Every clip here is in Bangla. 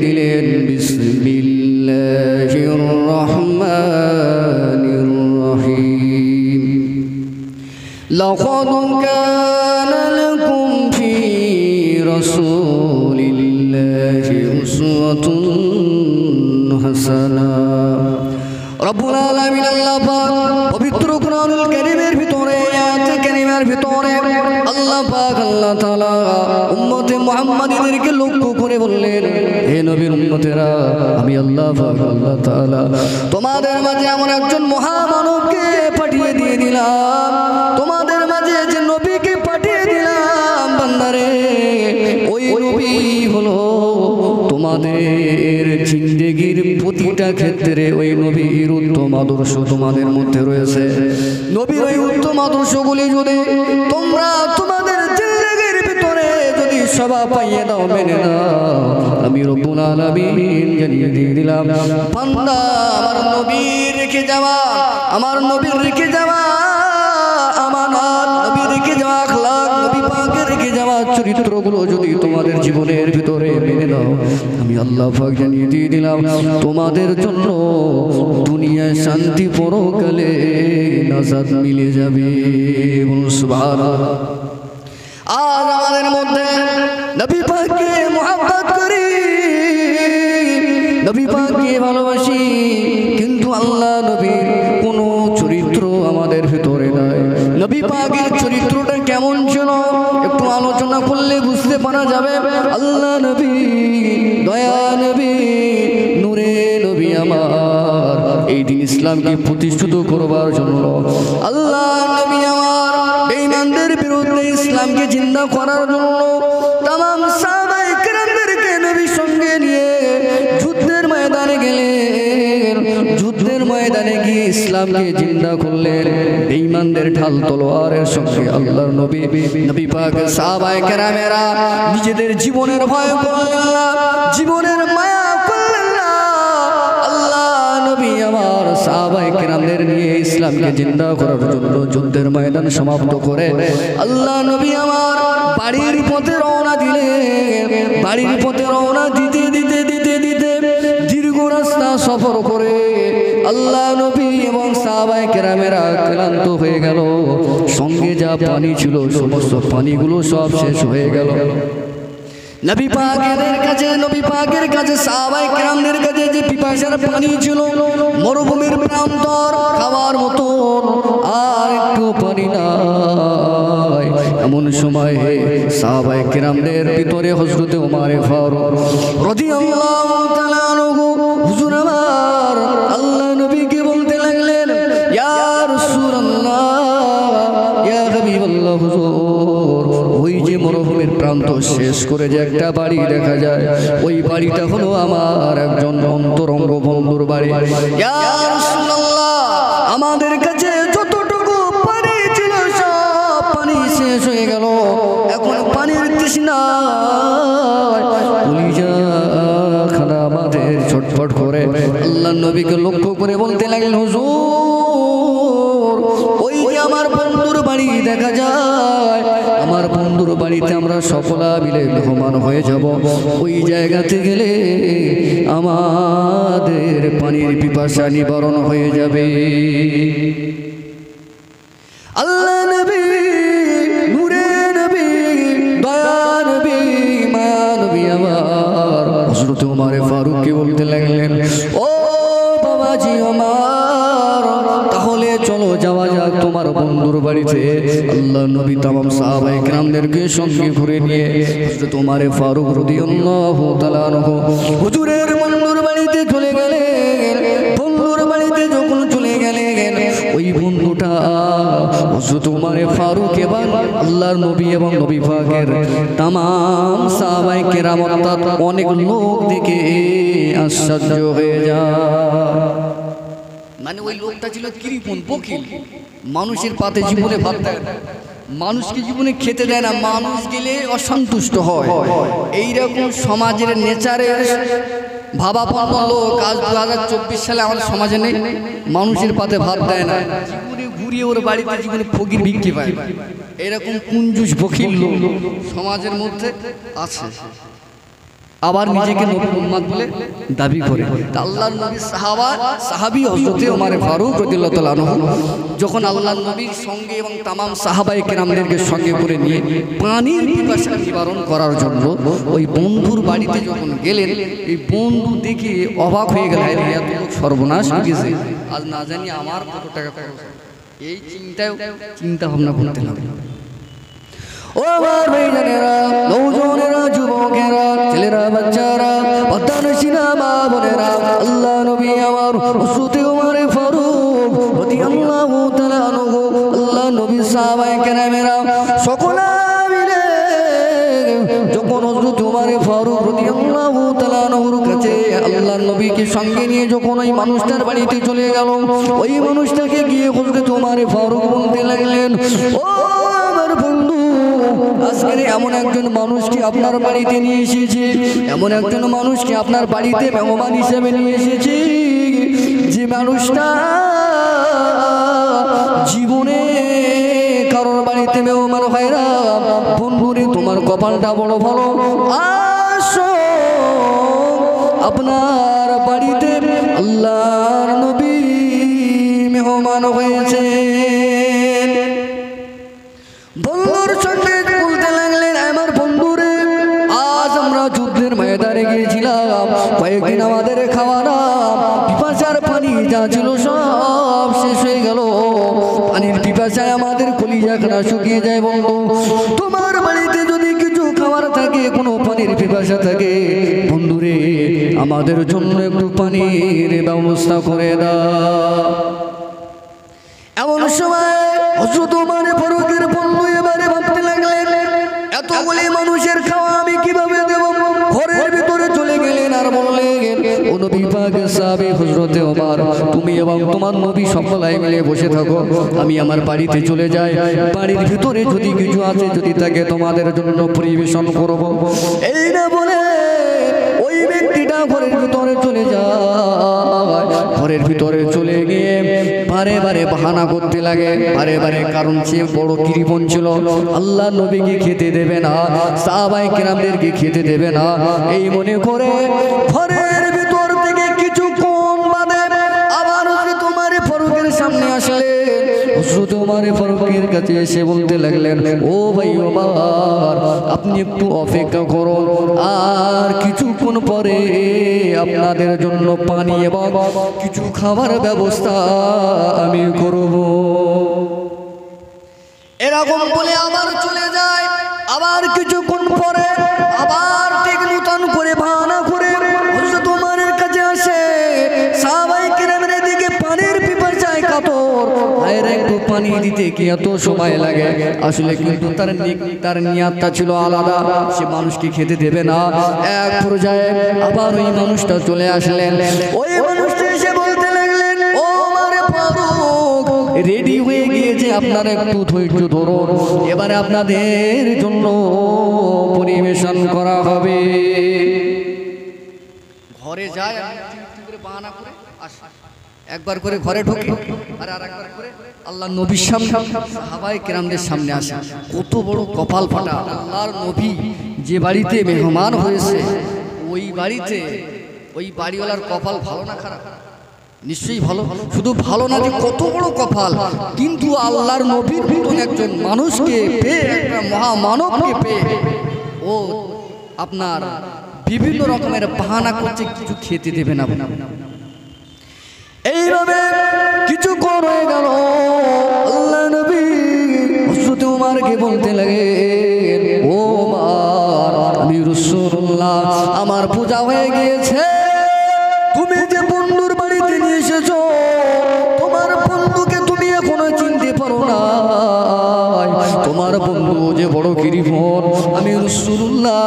দিলেন বিসমিল্লাহির রহমানির রহিম। লাকাদ কানা লাকুম ফি রাসূলিল্লাহি উসওয়াতুন হাসানাহ। রব্বুল আলামিন আল্লাহ পাক পবিত্র কুরআনুল কারীমের ভিতরে আয়াতে কারিমার ভিতরে আল্লাহ পাক আল্লাহ তাআলা উম্মতে মুহাম্মাদীদেরকে লক্ষ্য করে বললেন, হে নবীর উম্মতেরা, আমি আল্লাহ পাক আল্লাহ তাআলা তোমাদের মাঝে এমন একজন মহামানবকে পাঠিয়ে দিয়ে দিলাম। তোমাদের মাঝে যে নবীকে পাঠিয়ে দিলাম বান্দারে, ওই নবী হলো তোমাদের জিন্দেগির প্রতিটা ক্ষেত্রে ওই নবীর উত্তম আদর্শ তোমাদের মধ্যে রয়েছে। নবীর ওই উত্তম আদর্শগুলি যদি তোমরা তোমাদের জিন্দেগির ভিতরে যদি সবা পাইয়ে দাও, মেনে নাও, আমি রব্বুল আলামিন জানিয়ে দিয়ে দিলাম, বান্দা আমার নবীর রেখে যাওয়া, আমার নবীর রেখে যাওয়া আমানত, নবী রেখে যাওয়া আখলাক, নবী পাকের রেখে যাওয়া চরিত্রগুলো যদি তোমাদের জীবনের ভিতরে মেনে নাও, আমি আল্লাহ পাক জানিয়ে দিয়ে দিলাম তোমাদের জন্য দুনিয়ায় শান্তি, পরকালে নাজাত মিলে যাবে। সুবহানাল্লাহ। আজ আমাদের মধ্যে নবী পাককে মুহাব্বত করি, নবী পাককে ভালোবাসি, কিন্তু আল্লাহ নবীর কোন চরিত্র আমাদের ভিতরে নাই। নবী পাকের চরিত্রটা কেমন ছিল একটু আলোচনা করলে বুঝতে পারা যাবে। আল্লাহ নবী, দয়া নবী, নূরে নবী আমার, এই দিন ইসলামকে প্রতিষ্ঠিত করবার জন্য আল্লাহ নবী আমার বেঈমানদের বিরুদ্ধে ইসলামকে জিন্দা করার জন্য তামাম সাহাবায়ে কেরামদেরকে নবীর সঙ্গে নিয়ে যুদ্ধের ময়দানে গেলেন। যুদ্ধের ময়দানে গিয়ে ইসলামকে জিন্দা করলেন বেঈমানদের ঢাল তলোয়ারের সঙ্গে। আল্লাহর নবী, নবী পাক, সাহাবায়ে কেরামেরা নিজেদের জীবনের ভয় করলেন না, জীবনের মায়া করলেন না। আল্লাহ নবী আমার সাহাবায়ে কেরামদের নিয়ে ইসলামকে জিন্দা করার জন্য যুদ্ধের ময়দান সমাপ্ত করে আল্লাহ নবী আমার বাড়ির পথে রওনা দিলেন। বাড়ির পথে রওনা দিতে দিতে দিতে দিতে দীর্ঘ রাস্তা সফর করে আল্লাহ নবী এবং সাহাবায়ে কেরামেরা ক্লান্ত হয়ে গেল। সঙ্গে যা পানি ছিল সমস্ত পানিগুলো সব শেষ হয়ে গেল। নবী পাকের কাছে সাহাবায়ে কেরামদের কাছে যে পিপাসার পানি ছিল, মরুভূমির প্রান্তর, খাওয়ার মতো আর একটু পানি নাই। এমন সময় সাহাবায়ে কেরামদের ভিতরে হযরত ওমর ফারুক রাদিয়াল্লাহু তাআলা আনহু হুজুর আমার আল্লাহ নবীকে বলতে লাগলেন, ইয়া রাসূলুল্লাহ, ইয়া হাবিবাল্লাহ হুজুর, ওই যে মরুভূমির প্রান্ত শেষ করে যে একটা বাড়ি দেখা যায়, ওই বাড়িটা হলো আমার একজন অন্তরঙ্গ বন্ধুর বাড়ি। ইয়া রাসূলুল্লাহ, আমাদের কাছে যতটুকু পানি ছিল সব পানি শেষ হয়ে গেল, এখন পানির তৃষ্ণায় কলিজা খানা আমাদের ছটফট করে। আল্লাহ নবীকে লক্ষ্য করে বলতে লাগলেন, হুজুর, ওই যে আমার বন্ধুর বাড়ি দেখা যায়, আমার বন্ধুর বাড়িতে আমরা সকলা মিলে মেহমান হয়ে যাব। ওই জায়গাতে গেলে আমাদের পানির পিপাসা নিবারণ হয়ে যাবে। আল্লাহ নবী, নূরে নবী, দয়া নবী, মায়া নবী আমার হযরত ওমর ফারুককে বলতে লাগলেন, ও বাবাজি ওমর, তাহলে চলো যাওয়া যাক তোমার বন্ধুর বাড়িতে। আল্লাহ নবী তামাম সাহাবায়ে কেরামদেরকে সঙ্গে ঘুরে নিয়ে হযরত ওমর ফারুক রাদিয়াল্লাহু তাআলা আনহু হুজুরের বন্ধুর বাড়িতে চলে গেলেন। বন্ধুর বাড়িতে যখন চলে গেলেন, ওই বন্ধুটা হযরত ওমর ফারুক এবং আল্লাহর নবী এবং নবী পাকের তামাম সাহাবায়ে কেরাম অর্থাৎ অনেক লোক দেখে আশ্চর্য হয়ে যায়। মানে ওই লোকটা ছিল কৃপণ, বকিল, মানুষের পাতে জীবনে ভাত দেয় না, মানুষকে জীবনে খেতে দেয় না, মানুষ গেলে অসন্তুষ্ট হয়। এইরকম সমাজের নেচারের ভাবাপন্ন লোক আজ 2024 সালে আমাদের সমাজে নেই। মানুষের পাতে ভাত দেয় না, জীবনে ঘুরিয়ে ওর বাড়িতে জীবনে ফকির ভিক্ষে পায়। এরকম কুঞ্জুস বকিল লোক সমাজের মধ্যে আছে। আবার নিজেকে নবী উম্মত বলে দাবি করে। তা আল্লাহর নবী সাহাবী হযরতে ওমর ফারুক রাদিয়াল্লাহু তাআলা আনহু যখন আল্লাহর নবীর সঙ্গে এবং তামাম সাহাবায়ে কেরামদেরকে সঙ্গে করে নিয়ে পানির পিপাসা নিবারণ করার জন্য ওই বন্ধুর বাড়িতে যখন গেলেন, এই বন্ধু দেখে অবাক হয়ে গেল, এত লোক সর্বনাশ হয়ে গেছে, আজ না জানি আমার কত টাকা খরচ। এই চিন্তা ভাবনা করতে লাগলো। ও আমার ভাইজানেরা, নওজওয়ানেরা, যুবকেরা, ছেলেরা, বাচ্চারা, পদ্মানসীনা মা বোনেরা, আল্লাহ নবী আমার হযরতে ওমর ফারুক রাদিয়াল্লাহু তাআলা আনহু, আল্লাহ নবী সাহাবায়ে কেরামেরা সকলে মিলে যখন হযরত ওমর ফারুক রাদিয়াল্লাহু তাআলা আনহুর কাছে আল্লাহ নবীকে সঙ্গে নিয়ে যখন ওই মানুষটার বাড়িতে চলে গেল, ওই মানুষটাকে গিয়ে হযরত ওমর ফারুক বলতে লাগলেন, ও আমার বন্ধু, আজকে এমন একজন মানুষকে আপনার বাড়িতে নিয়ে এসেছি, এমন একজন মানুষকে আপনার বাড়িতে মেহমান হিসেবে নিয়ে এসেছি, যে মানুষটা জীবনে কারোর বাড়িতে মেহমান হয় না। বন্ধুরে, তোমার কপালটা বড় ভালো, আসো আপনার বাড়িতে আল্লাহর নবী মেহমান হয়েছে। বন্ধুর সঙ্গে বলতে লাগলেন, আমার বন্ধুরে, আজ আমরা যুদ্ধের ময়দানে গিয়েছিলাম, কয়েকদিন আমাদের খাওয়া না, পিপাসার পানি যা ছিল সব শেষ হয়ে গেল, পানির পিপাসায় আমাদের কলিজাখানা শুকিয়ে যায়। বন্ধু, তোমার বাড়িতে যদি কিছু খাবার থাকে, কোনো পানির পিপাসা থাকে, বন্ধুরে আমাদের জন্য একটু পানির ব্যবস্থা করে দাও। এমন সময় হযরত ওমর ফারুকের বন্ধু এবারে ভাবতে লাগলেন, এতগুলি মানুষের খাওয়া আমি কিভাবে দেব? ঘরের ভিতরে চলে গেলেন আর বললেন, ও নবী পাকের সাহাবী হযরতে ওমর, তুমি এবং তোমার নবী সকলাই মিলে বসে থাকো, আমি আমার বাড়িতে চলে যাই, বাড়ির ভিতরে যদি কিছু আছে, যদি তাকে তোমাদের জন্য পরিবেশন করব। এই না বলে ওই ব্যক্তিটা ঘরের ভিতরে চলে যায়। ঘরের ভিতরে চলে গিয়ে বারে বারে বাহানা করতে লাগে, বারে বারে, কারণ সে বড় কৃপণ ছিল, আল্লাহ নবীকে খেতে দেবে না, সাহাবায়ে কেরামদেরকে খেতে দেবে না, এই মনে করে ঘরের ভিতর থেকে কিছুক্ষণ বাদে আবার হযরত ওমর ফারুকের সামনে আসলে হযরত ওমর ফারুকের কাছে এসে বলতে লাগলেন, ও ভাই ওমর, আপনি একটু অপেক্ষা করুন, আর কিছুক্ষণ পরে আপনাদের জন্য পানি এবং কিছু খাবার ব্যবস্থা আমি করব। এরকম বলে আবার চলে যায়। আবার কিছুক্ষণ পরে আবার ঠিক নতুন করে বাহানা করে হযরত ওমরের কাছে আসে। সাহাবায়ে কেরামের দিকে পানির পিপাসায় কাতর, আয়ের একটু পানি দিতে কি এত সময় লাগে? আসলে কিন্তু তার নিয়তটা ছিল আলাদা, সে মানুষকে খেতে দেবে না। এক পর্যায়ে আবার ওই মানুষটা চলে আসলেন। ওই মানুষটা এসে বলতে লাগলেন, ও ওমর ফারুক, রেডি হয়ে গিয়েছে, আপনারা একটু ধৈর্য ধরুন, এবারে আপনাদের জন্য পরিবেশন করা হবে। ঘরে যায়, বাহানা করে আসে, একবার করে ঘরে ঢোকে আর আরেকবার করে আল্লাহ নবীর সামনে, সাহাবায়ে কেরামদের সামনে আসে। কত বড় কপাল ফাটা! আল্লাহর নবী যে বাড়িতে মেহমান হয়েছে, ওই বাড়িতে ওই বাড়িওয়ালার কপাল ভালো না খারাপ? নিশ্চয়ই ভালো। শুধু ভালো না যে কত বড় কপাল, কিন্তু আল্লাহর নবীর মতন একজন মানুষকে পেয়ে, একটা মহামানবকে পেয়ে, ও আপনার বিভিন্ন রকমের বাহানা করছে, কিছু খেতে দেবে না। এইভাবে কিছুক্ষণ হয়ে গেল। আল্লাহ নবী হযরত ওমরকে বলতে লাগে, ও ওমর, আমি রাসূলুল্লাহ, আমার পূজা হয়ে গিয়েছে, তুমি যে বন্ধুর বাড়িতে নিয়ে এসেছো, তোমার বন্ধুকে তুমি এখনো চিনতে পারো না, তোমার বন্ধু যে বড় কৃপণ, আমি রাসূলুল্লাহ,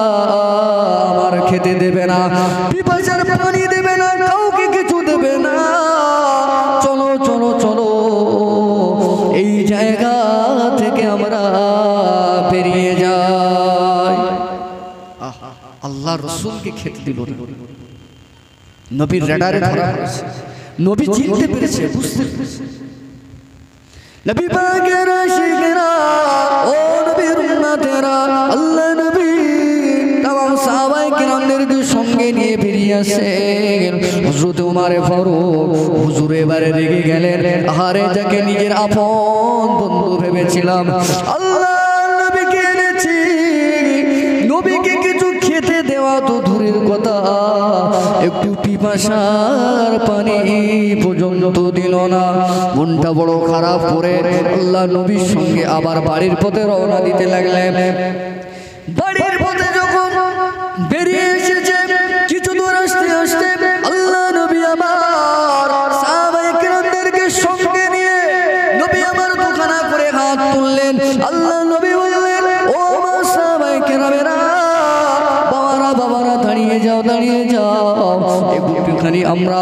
আমার খেতে দেবে না, পিপাসার পানি দেবে না, কাউকে কিছু দেবে না। চলো চলো চলো, এই জায়গা থেকে আমরা বেরিয়ে যাই। আল্লাহ রাসূলকে খেতে দিল না। নবীর রাডারে ধরা পড়েছে, নবী চিনতে পেরেছে, বুঝতে পেরেছে। নবী পাকের আশিকেরা, ও নবীর উম্মতেরা, আল্লাহ নবী তামাম সাহাবায়ে কেরামদেরকে সঙ্গে নিয়ে বেরিয়ে আসেন। হযরত ওমর ফারুক হুজুর এবারে রেগে গেলেন। আহারে, যাকে নিজের আপন বন্ধু ভেবেছিলাম, আল্লাহ নবীকে এনেছি, নবীকে কিছু খেতে দেওয়া তো দূরের কথা, একটু পিপাসার পানি পর্যন্ত দিল না। মনটা বড় খারাপ করে আল্লাহ নবীর সঙ্গে আবার বাড়ির পথে রওনা দিতে লাগলেন। বাড়ির পথে যখন বেরিয়ে এসেছে, কিছু দূর আসতে আসতে আল্লাহ নবী আমার সাহাবায়ে কেরামদেরকে সঙ্গে নিয়ে নবী আমার দুখানা করে হাত তুললেন। আল্লাহ নবী বললেন, ও আমার সাহাবায়ে কেরামেরা, বাবারা দাঁড়িয়ে যাও, দাঁড়িয়ে যাও, একটুখানি আমরা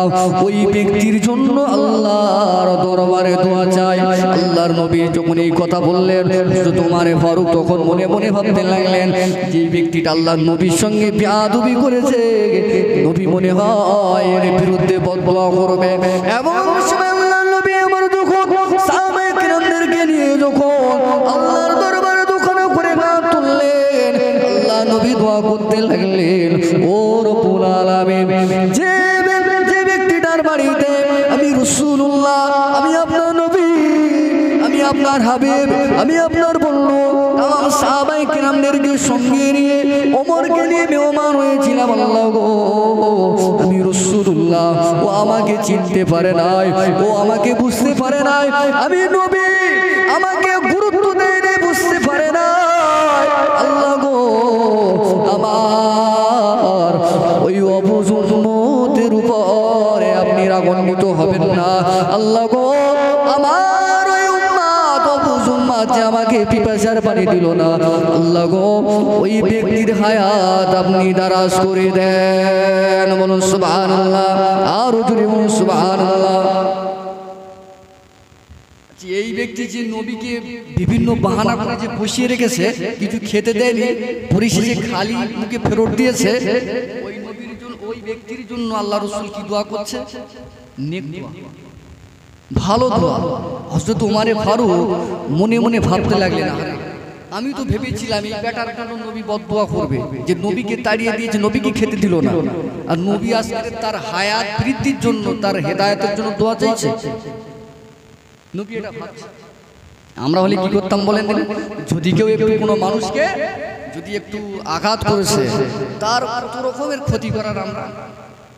ওই ব্যক্তির জন্য আল্লাহর দরবারে দোয়া চাই। আল্লাহর নবী যখন এই কথা বললেন, হযরত ওমর ফারুক তখন মনে মনে ভাবতে লাগলেন, যে ব্যক্তিটা আল্লাহর নবীর সঙ্গে বেয়াদবি করেছে, নবী মনে হয় এর বিরুদ্ধে বদদোয়া করবে। এবং আল্লাহর নবী আমার যখন সাহাবায়ে কেরামদেরকে নিয়ে যখন আল্লাহর দরবারে দুখানা করে হাত তুললেন, আল্লাহ নবী দোয়া করতে লাগলেন, ও রব্বুল আলামিন, যে ব্যক্তিটার বাড়িতে আমি রাসূলুল্লাহ, আমি আপনার নবী, আমি আপনার হাবিব, আমি আপনার বন্ধু, তাম সাহাবায়ে কেরামদেরকে সঙ্গে নিয়ে ওমরকে নিয়ে মেহমান হয়েছিলাম, আল্লাহ গো, আমি রাসূলুল্লাহ, ও আমাকে চিনতে পারে নাই, ও আমাকে বুঝতে পারে নাই, আমি নবী, আমাকে গুরুত্ব দেয় নাই, বুঝতে পারে নাই, আল্লাহ গো, আমার ওই অবুঝ উম্মতের উপরে আপনি রাগান্বিত হবেন না, আল্লাহ গো, আমার ওই উম্মত অবুঝ উম্মত যে আমাকে পিপাসার পানি দিল না, আল্লাহ গো, ওই ব্যক্তির হায়াত আপনি দারাজ করে দেন। বলুন সুবহানাল্লাহ, আর জোরে বলুন সুবহানাল্লাহ। এই ব্যক্তি যে নবীকে বিভিন্ন বাহানা করে যে বসিয়ে রেখেছে, কিছু খেতে দেয়নি, পরিশেষে খালি মুখে ফেরত দিয়েছে, ওই নবীর জন্য, ওই ব্যক্তির জন্য আল্লাহ রাসূল কি দোয়া করছে? নেক দোয়া, ভালো দোয়া। হযরত ওমর ফারুক মনে মনে ভাবতে লাগলেন, আমি তো ভেবেছিলাম এই বেটার জন্য নবী বদদোয়া করবে, যে নবীকে তাড়িয়ে দিয়েছে, নবীকে খেতে দিল না, আর নবী আজকে তার হায়াত বৃদ্ধির জন্য, তার হেদায়েতের জন্য দোয়া চাইছে। নবী এটা ভাবছে। আমরা হলে কি করতাম বলেন? যদি কেউ একটু কোনো মানুষকে যদি একটু আঘাত করেছে, তার কত রকমের ক্ষতি করার আমরা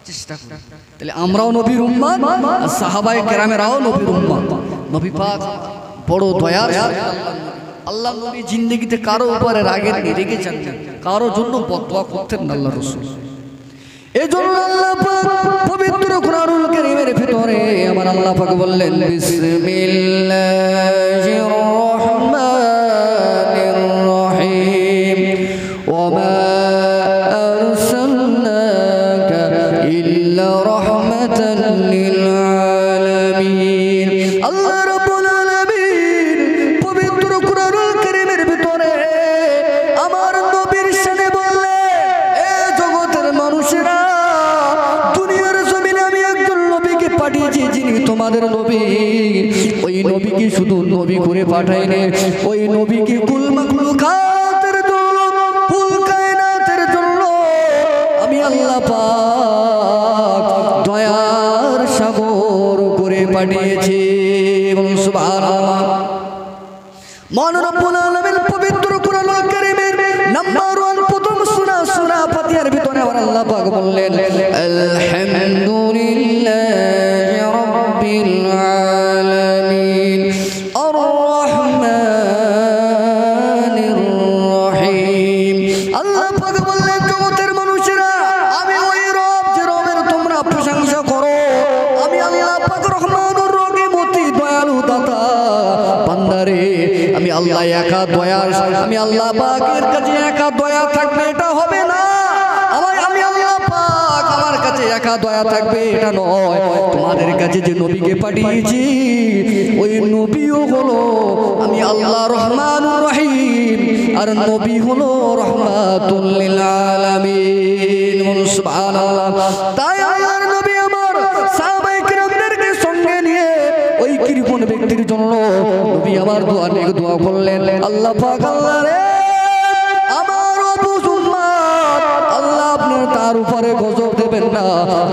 চেষ্টা করি। তাহলে আমরাও নবীর উম্মত, আর সাহাবায়ে কেরামেরাও নবীর উম্মত। নবী পাক বড় দয়ার, আল্লাহ নবী জিন্দেগিতে কারো উপরে রেগেছেন না, কারো জন্য বদদোয়া করতেন না আল্লাহ রাসূল। এজন্য আল্লাহ পাক পবিত্র কুরআনুল কারীমের ভিতরে আমার আল্লাহ পাক বললেন, বিসমিল্লাহির রহমানির রহিম, ওয়া মা আরসালনাকা ইল্লা রাহমাতাল লিল আলামিন। আল্লাহ রাব্বুল আলামিন পবিত্র কুরআনুল কারীমের ভিতরে আমার নবীর শানে বললেন, এ জগতের মানুষেরা, পাঠিয়েছি যিনি তোমাদের নবী, ওই নবীকে শুধু নবী করে পাঠাইনি, ওই নবীকে কুল মাখলুকাতের জন্য, কুল কায়নাতের জন্য আমি আল্লাহ পাক দয়ার সাগর করে পাঠিয়েছি। সুবহানাল্লাহ। মহান রব্বুল আলামিন পবিত্র কুরআনুল কারীমের নাম্বার 1 প্রথম সূরা ফাতিহার ভিতরে আমার আল্লাহ পাক বললেন, আলহামদুলিল্লাহি রাব্বিল আলামিন আর রহমানির রহিম। আল্লাহ পাক বললেন, জগতের মানুষেরা, আমি ওই রব যে রবের তোমরা প্রশংসা করো, আমি আল্লাহ পাক রহমানুর রহিম, অতি দয়ালু দাতা। বান্দারে, আমি আল্লাহ একা দয়ার, আমি আল্লাহ পাকের কাছে একা দয়া থাকবে এটা হবে না, আমি আল্লাহ পাক আমার কাছে একা দয়া থাকবে এটা নয়, তোমাদের কাছে যে নবীকে পাঠিয়েছি ওই নবীও হলো আমি আল্লাহ রহমানুর রহিম, আর নবী হলো রাহমাতুল লিল আলামিন। সুবহানাল্লাহ। তাই আল্লাহর নবী আমার সাহাবায়ে কিরামদেরকে সঙ্গে নিয়ে ওই কৃপণ ব্যক্তির জন্য নবী আমার দোয়া করলেন, আল্লাহ পাক, আল্লাহ রে, আমার অবুঝ উম্মত, আল্লাহ আপনার তার উপরে গজব করবেন না।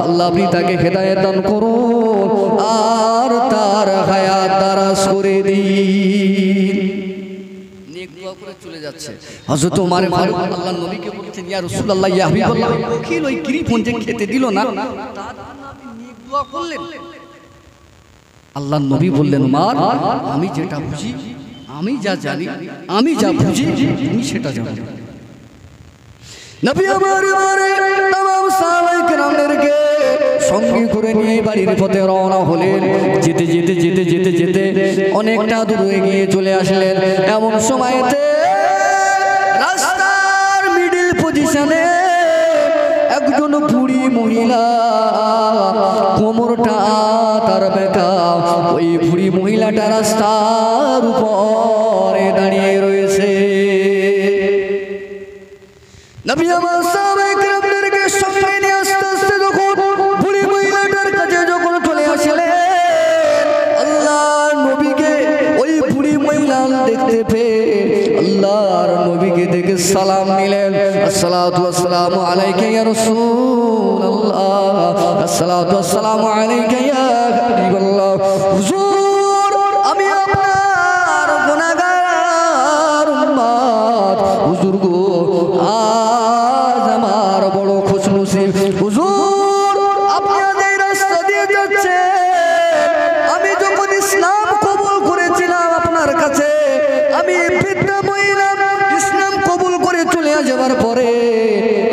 আল্লাহ আপনি তাকে হেদায়েত দান করুন আর তার হায়াত দারাজ করে দিন। নেক দোয়া করে চলে যাচ্ছে। হযরত ওমর ফারুক আল্লাহর নবীকে বলছেন, ইয়া রাসূলুল্লাহ, ইয়া হাবিবাল্লাহ, কোকিল ওই কৃপণ যে খেতে দিল না, তার জন্য আপনি নেক দোয়া করলেন। আল্লাহর নবী বললেন, ওমর, আমি যেটা বুঝি, আমি যা জানি, আমি যা বুঝি, তুমি সেটা জানো। নবী আমার तमाम সাহাবায়ে কেরামদেরকে সঙ্গে করে নিয়ে বাড়ির পথে রওনা হলেন। যেতে যেতে যেতে যেতে যেতে অনেকটা দূর এগিয়ে চলে আসলেন। এমন সময়তে রাস্তার মিডল পজিশনে একজন বুড়ি মহিলা, কোমরটা তার বেঁকা, ওই বুড়ি মহিলাটা রাস্তার উপরে দাঁড়িয়ে রয়েছে। নবী আমার সাহাবায়ে কেরামদেরকে সঙ্গে নিয়ে আস্তে আস্তে যখন বুড়ি মহিলাটার কাছে যখন চলে আসলেন, আল্লাহর নবীকে ওই বুড়ি মহিলা দেখতে পেয়ে আল্লাহর নবীকে দেখে সালাম নিলেন। আসসালাতু ওয়াসসালামু আলাইকা ইয়া রাসূলুল্লাহ, আসসালাতু ওয়াসসালামু আলাইকা ইয়া হাবিবাল্লাহ। হুজুর, আমি আপনার গুনাহগার উম্মত। হুজুর গো, আজ আমার বড় খুশনসিব। হুজুর, আপনি এই রাস্তা দিয়ে যাচ্ছেন, আমি যখন ইসলাম কবুল করেছিলাম আপনার কাছে, আমি বৃদ্ধা মহিলা ইসলাম কবুল করে চলে যাওয়ার পরে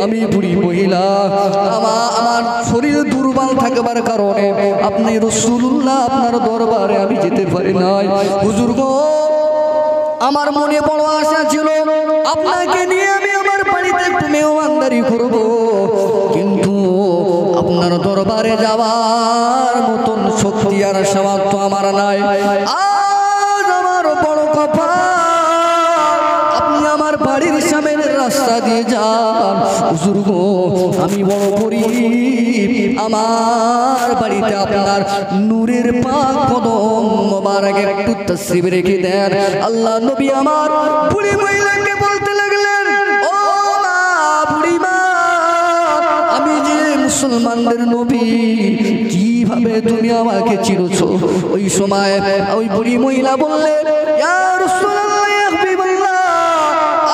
আমি বুড়ি মহিলা, আমার শরীর দুর্বল থাকবার কারণে আপনি রাসূলুল্লাহ আপনার দরবারে আমি যেতে পারি নাই। হুজুর গো, আমার মনে বড় আশা ছিল আপনাকে নিয়ে আমি আমার বাড়িতে একটু মেহমানদারি করব, কিন্তু আপনার দরবারে যাওয়ার মতন শক্তি আর সামর্থ্য আমার নাই। আজ আমার বড় কপাল, আপনি আমার বাড়ির সামনের রাস্তা দিয়ে যান। হুজুর গো, আমি বড় গরীব, আমার বাড়িতে আপনার নূরের পাক কদম মোবারক একটু তশরিফ রেখে দেন। আল্লাহ নবী আমার বুড়ি মহিলাকে বলতে লাগলেন, ও মা, বুড়ি মা, আমি যে মুসলমানদের নবী, কিভাবে তুমি আমাকে চিনেছো? ওই সময় ওই বুড়ি মহিলা বললেন, ইয়া রাসূলুল্লাহ, ইয়া হাবিবাল্লাহ,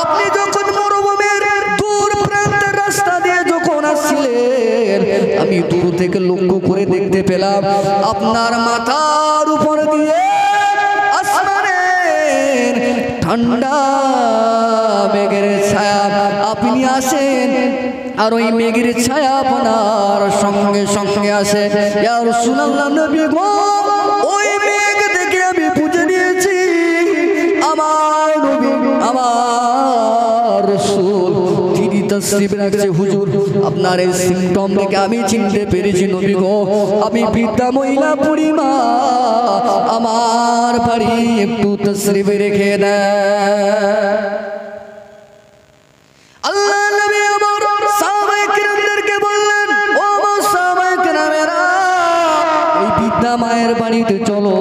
আপনি যখন মরুভূমির দূর প্রান্তের রাস্তা দিয়ে যখন আসছিলেন, আমি দূর থেকে লক্ষ্য করে দেখতে পেলাম আপনার মাথার উপর দিয়ে আসমানের ঠান্ডা মেঘের ছায়া আপনি আসেন, আর ওই মেঘের ছায়া আপনার সঙ্গে সঙ্গে আসে। ইয়া রাসূলুল্লাহ, নবী গো, ওই মেঘ দেখে আমি বুঝে নিয়েছি আমার নবী, আমার রাসূল তিনি তশরিফ রাখছে। হুজুর, আপনার এই সিমটম দেখে আমি চিনতে পেরেছি নবী গো, আমি বৃদ্ধা মহিলা বুড়ি মা, আমার বাড়ি একটু তশরিফ রেখে দেন। আল্লাহ নবী আমার সাহাবায়ে কেরামদেরকে বললেন, ও আমার সাহাবায়ে কেরামেরা, এই বৃদ্ধা মায়ের বাড়িতে চলো,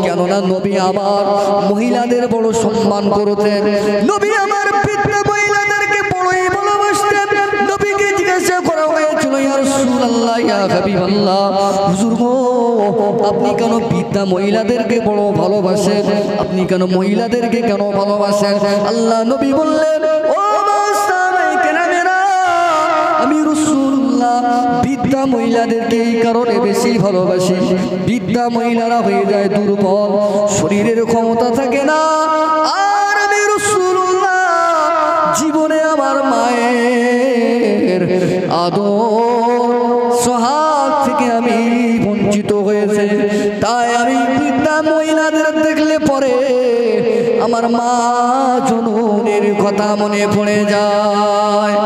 কেননা নবী আবার মহিলাদের বড় সম্মান করতেন। নবী আমার বৃদ্ধা মহিলাদেরকে বড়ই ভালোবাসতেন। নবীকে জিজ্ঞাসা করা হয়েছিল, ইয়া রাসূলুল্লাহ, ইয়া হাবিবাল্লাহ, হুজুর গো, আপনি কেন বৃদ্ধা মহিলাদেরকে বড় ভালোবাসেন? আপনি কেন মহিলাদেরকে কেন ভালোবাসেন? আল্লাহ নবী বললেন, ও আমি রাসূলুল্লাহ বৃদ্ধা মহিলাদেরকে এই কারণে বেশি ভালোবাসি, বৃদ্ধা মহিলারা হয়ে যায় দুর্বল, শরীরের ক্ষমতা থাকে না, আর আমি রাসূলুল্লাহ জীবনে আমার মায়ের আদর সোহাগ থেকে আমি বঞ্চিত হয়েছে, তাই আমি বৃদ্ধা মহিলাদের দেখলে পরে আমার মা জননীর কথা মনে পড়ে যায়।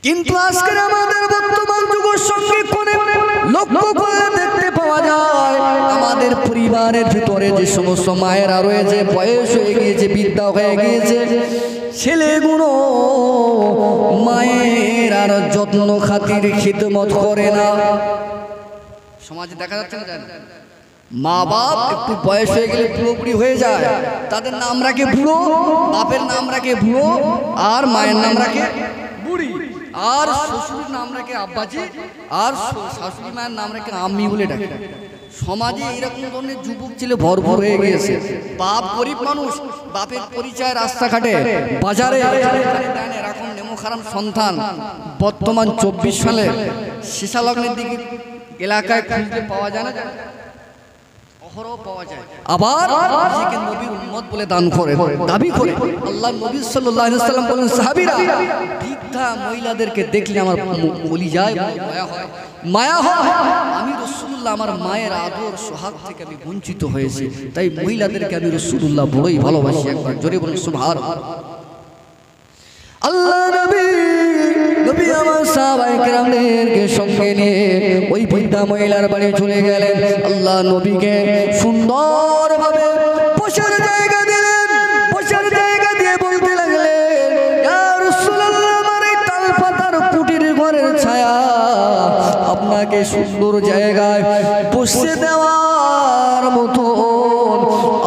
কিন্তু আজকে আমাদের বর্তমান যুগের সঙ্গে কোনে লক্ষ্য করে দেখতে পাওয়া যায়, আমাদের পরিবারের ভিতরে যে সমস্ত মায়েরা রয়েছে, বয়স হয়ে গিয়েছে, বৃদ্ধা হয়ে গিয়েছে, ছেলেগুলো মায়ের আর যত্ন খাতির খিদমত করে না। সমাজে দেখা যাচ্ছে না, মা বাপ একটু বয়স হয়ে গেলে পুরোপুরি হয়ে যায়, তাদের নাম রাখে বুড়ো, বাপের নাম রাখে বুড়ো, আর মায়ের নাম রাখে বুড়ি। আর শ্বশুরের নাম রেখে আব্বাজি, আর শাশুড়ি মায়ের নাম রেখে আম্মি বলে ডাকে। সমাজে এরকম ধরনের যুবক ছেলে ভরপুর হয়ে গিয়েছে। বাপ গরিব মানুষ, বাপের পরিচয় রাস্তাঘাটে বাজারে দেন এরকম নেমো খারাপ সন্তান বর্তমান 24 সালে সীসা লগ্নের দিকে এলাকায় খুঁজতে পাওয়া যায় না, অহরহ পাওয়া যায়। আবার নিজেকে নবীর উম্মত বলে দান করে দাবি করে। আল্লাহ নবী সাল্লাল্লাহু আলাইহি ওয়াসাল্লাম বলেন, সাহাবীরা বৃদ্ধা মহিলাদেরকে দেখলে আমার বলি যায়, মায়া হয়। আমি রাসূলুল্লাহ আমার মায়ের আদর সোহাগ থেকে আমি বঞ্চিত হয়েছি, তাই মহিলাদেরকে আমি রাসূলুল্লাহ বড়ই ভালোবাসি। একবার জোরে বলুন সুবহানাল্লাহ। আল্লাহ নবী আমার সাহাবায়ে কেরামদেরকে সঙ্গে নিয়ে ওই বৃদ্ধা মহিলার বাড়ি চলে গেলেন। আল্লাহ নবীকে সুন্দরভাবে বসার জায়গা দিলেন। বসার জায়গা দিয়ে বলতে লাগলেন, ইয়া রাসূলুল্লাহ, আমার এই তালপাতার কুটির ঘরের ছায়া আপনাকে সুন্দর জায়গায় বসে দেওয়ার মতো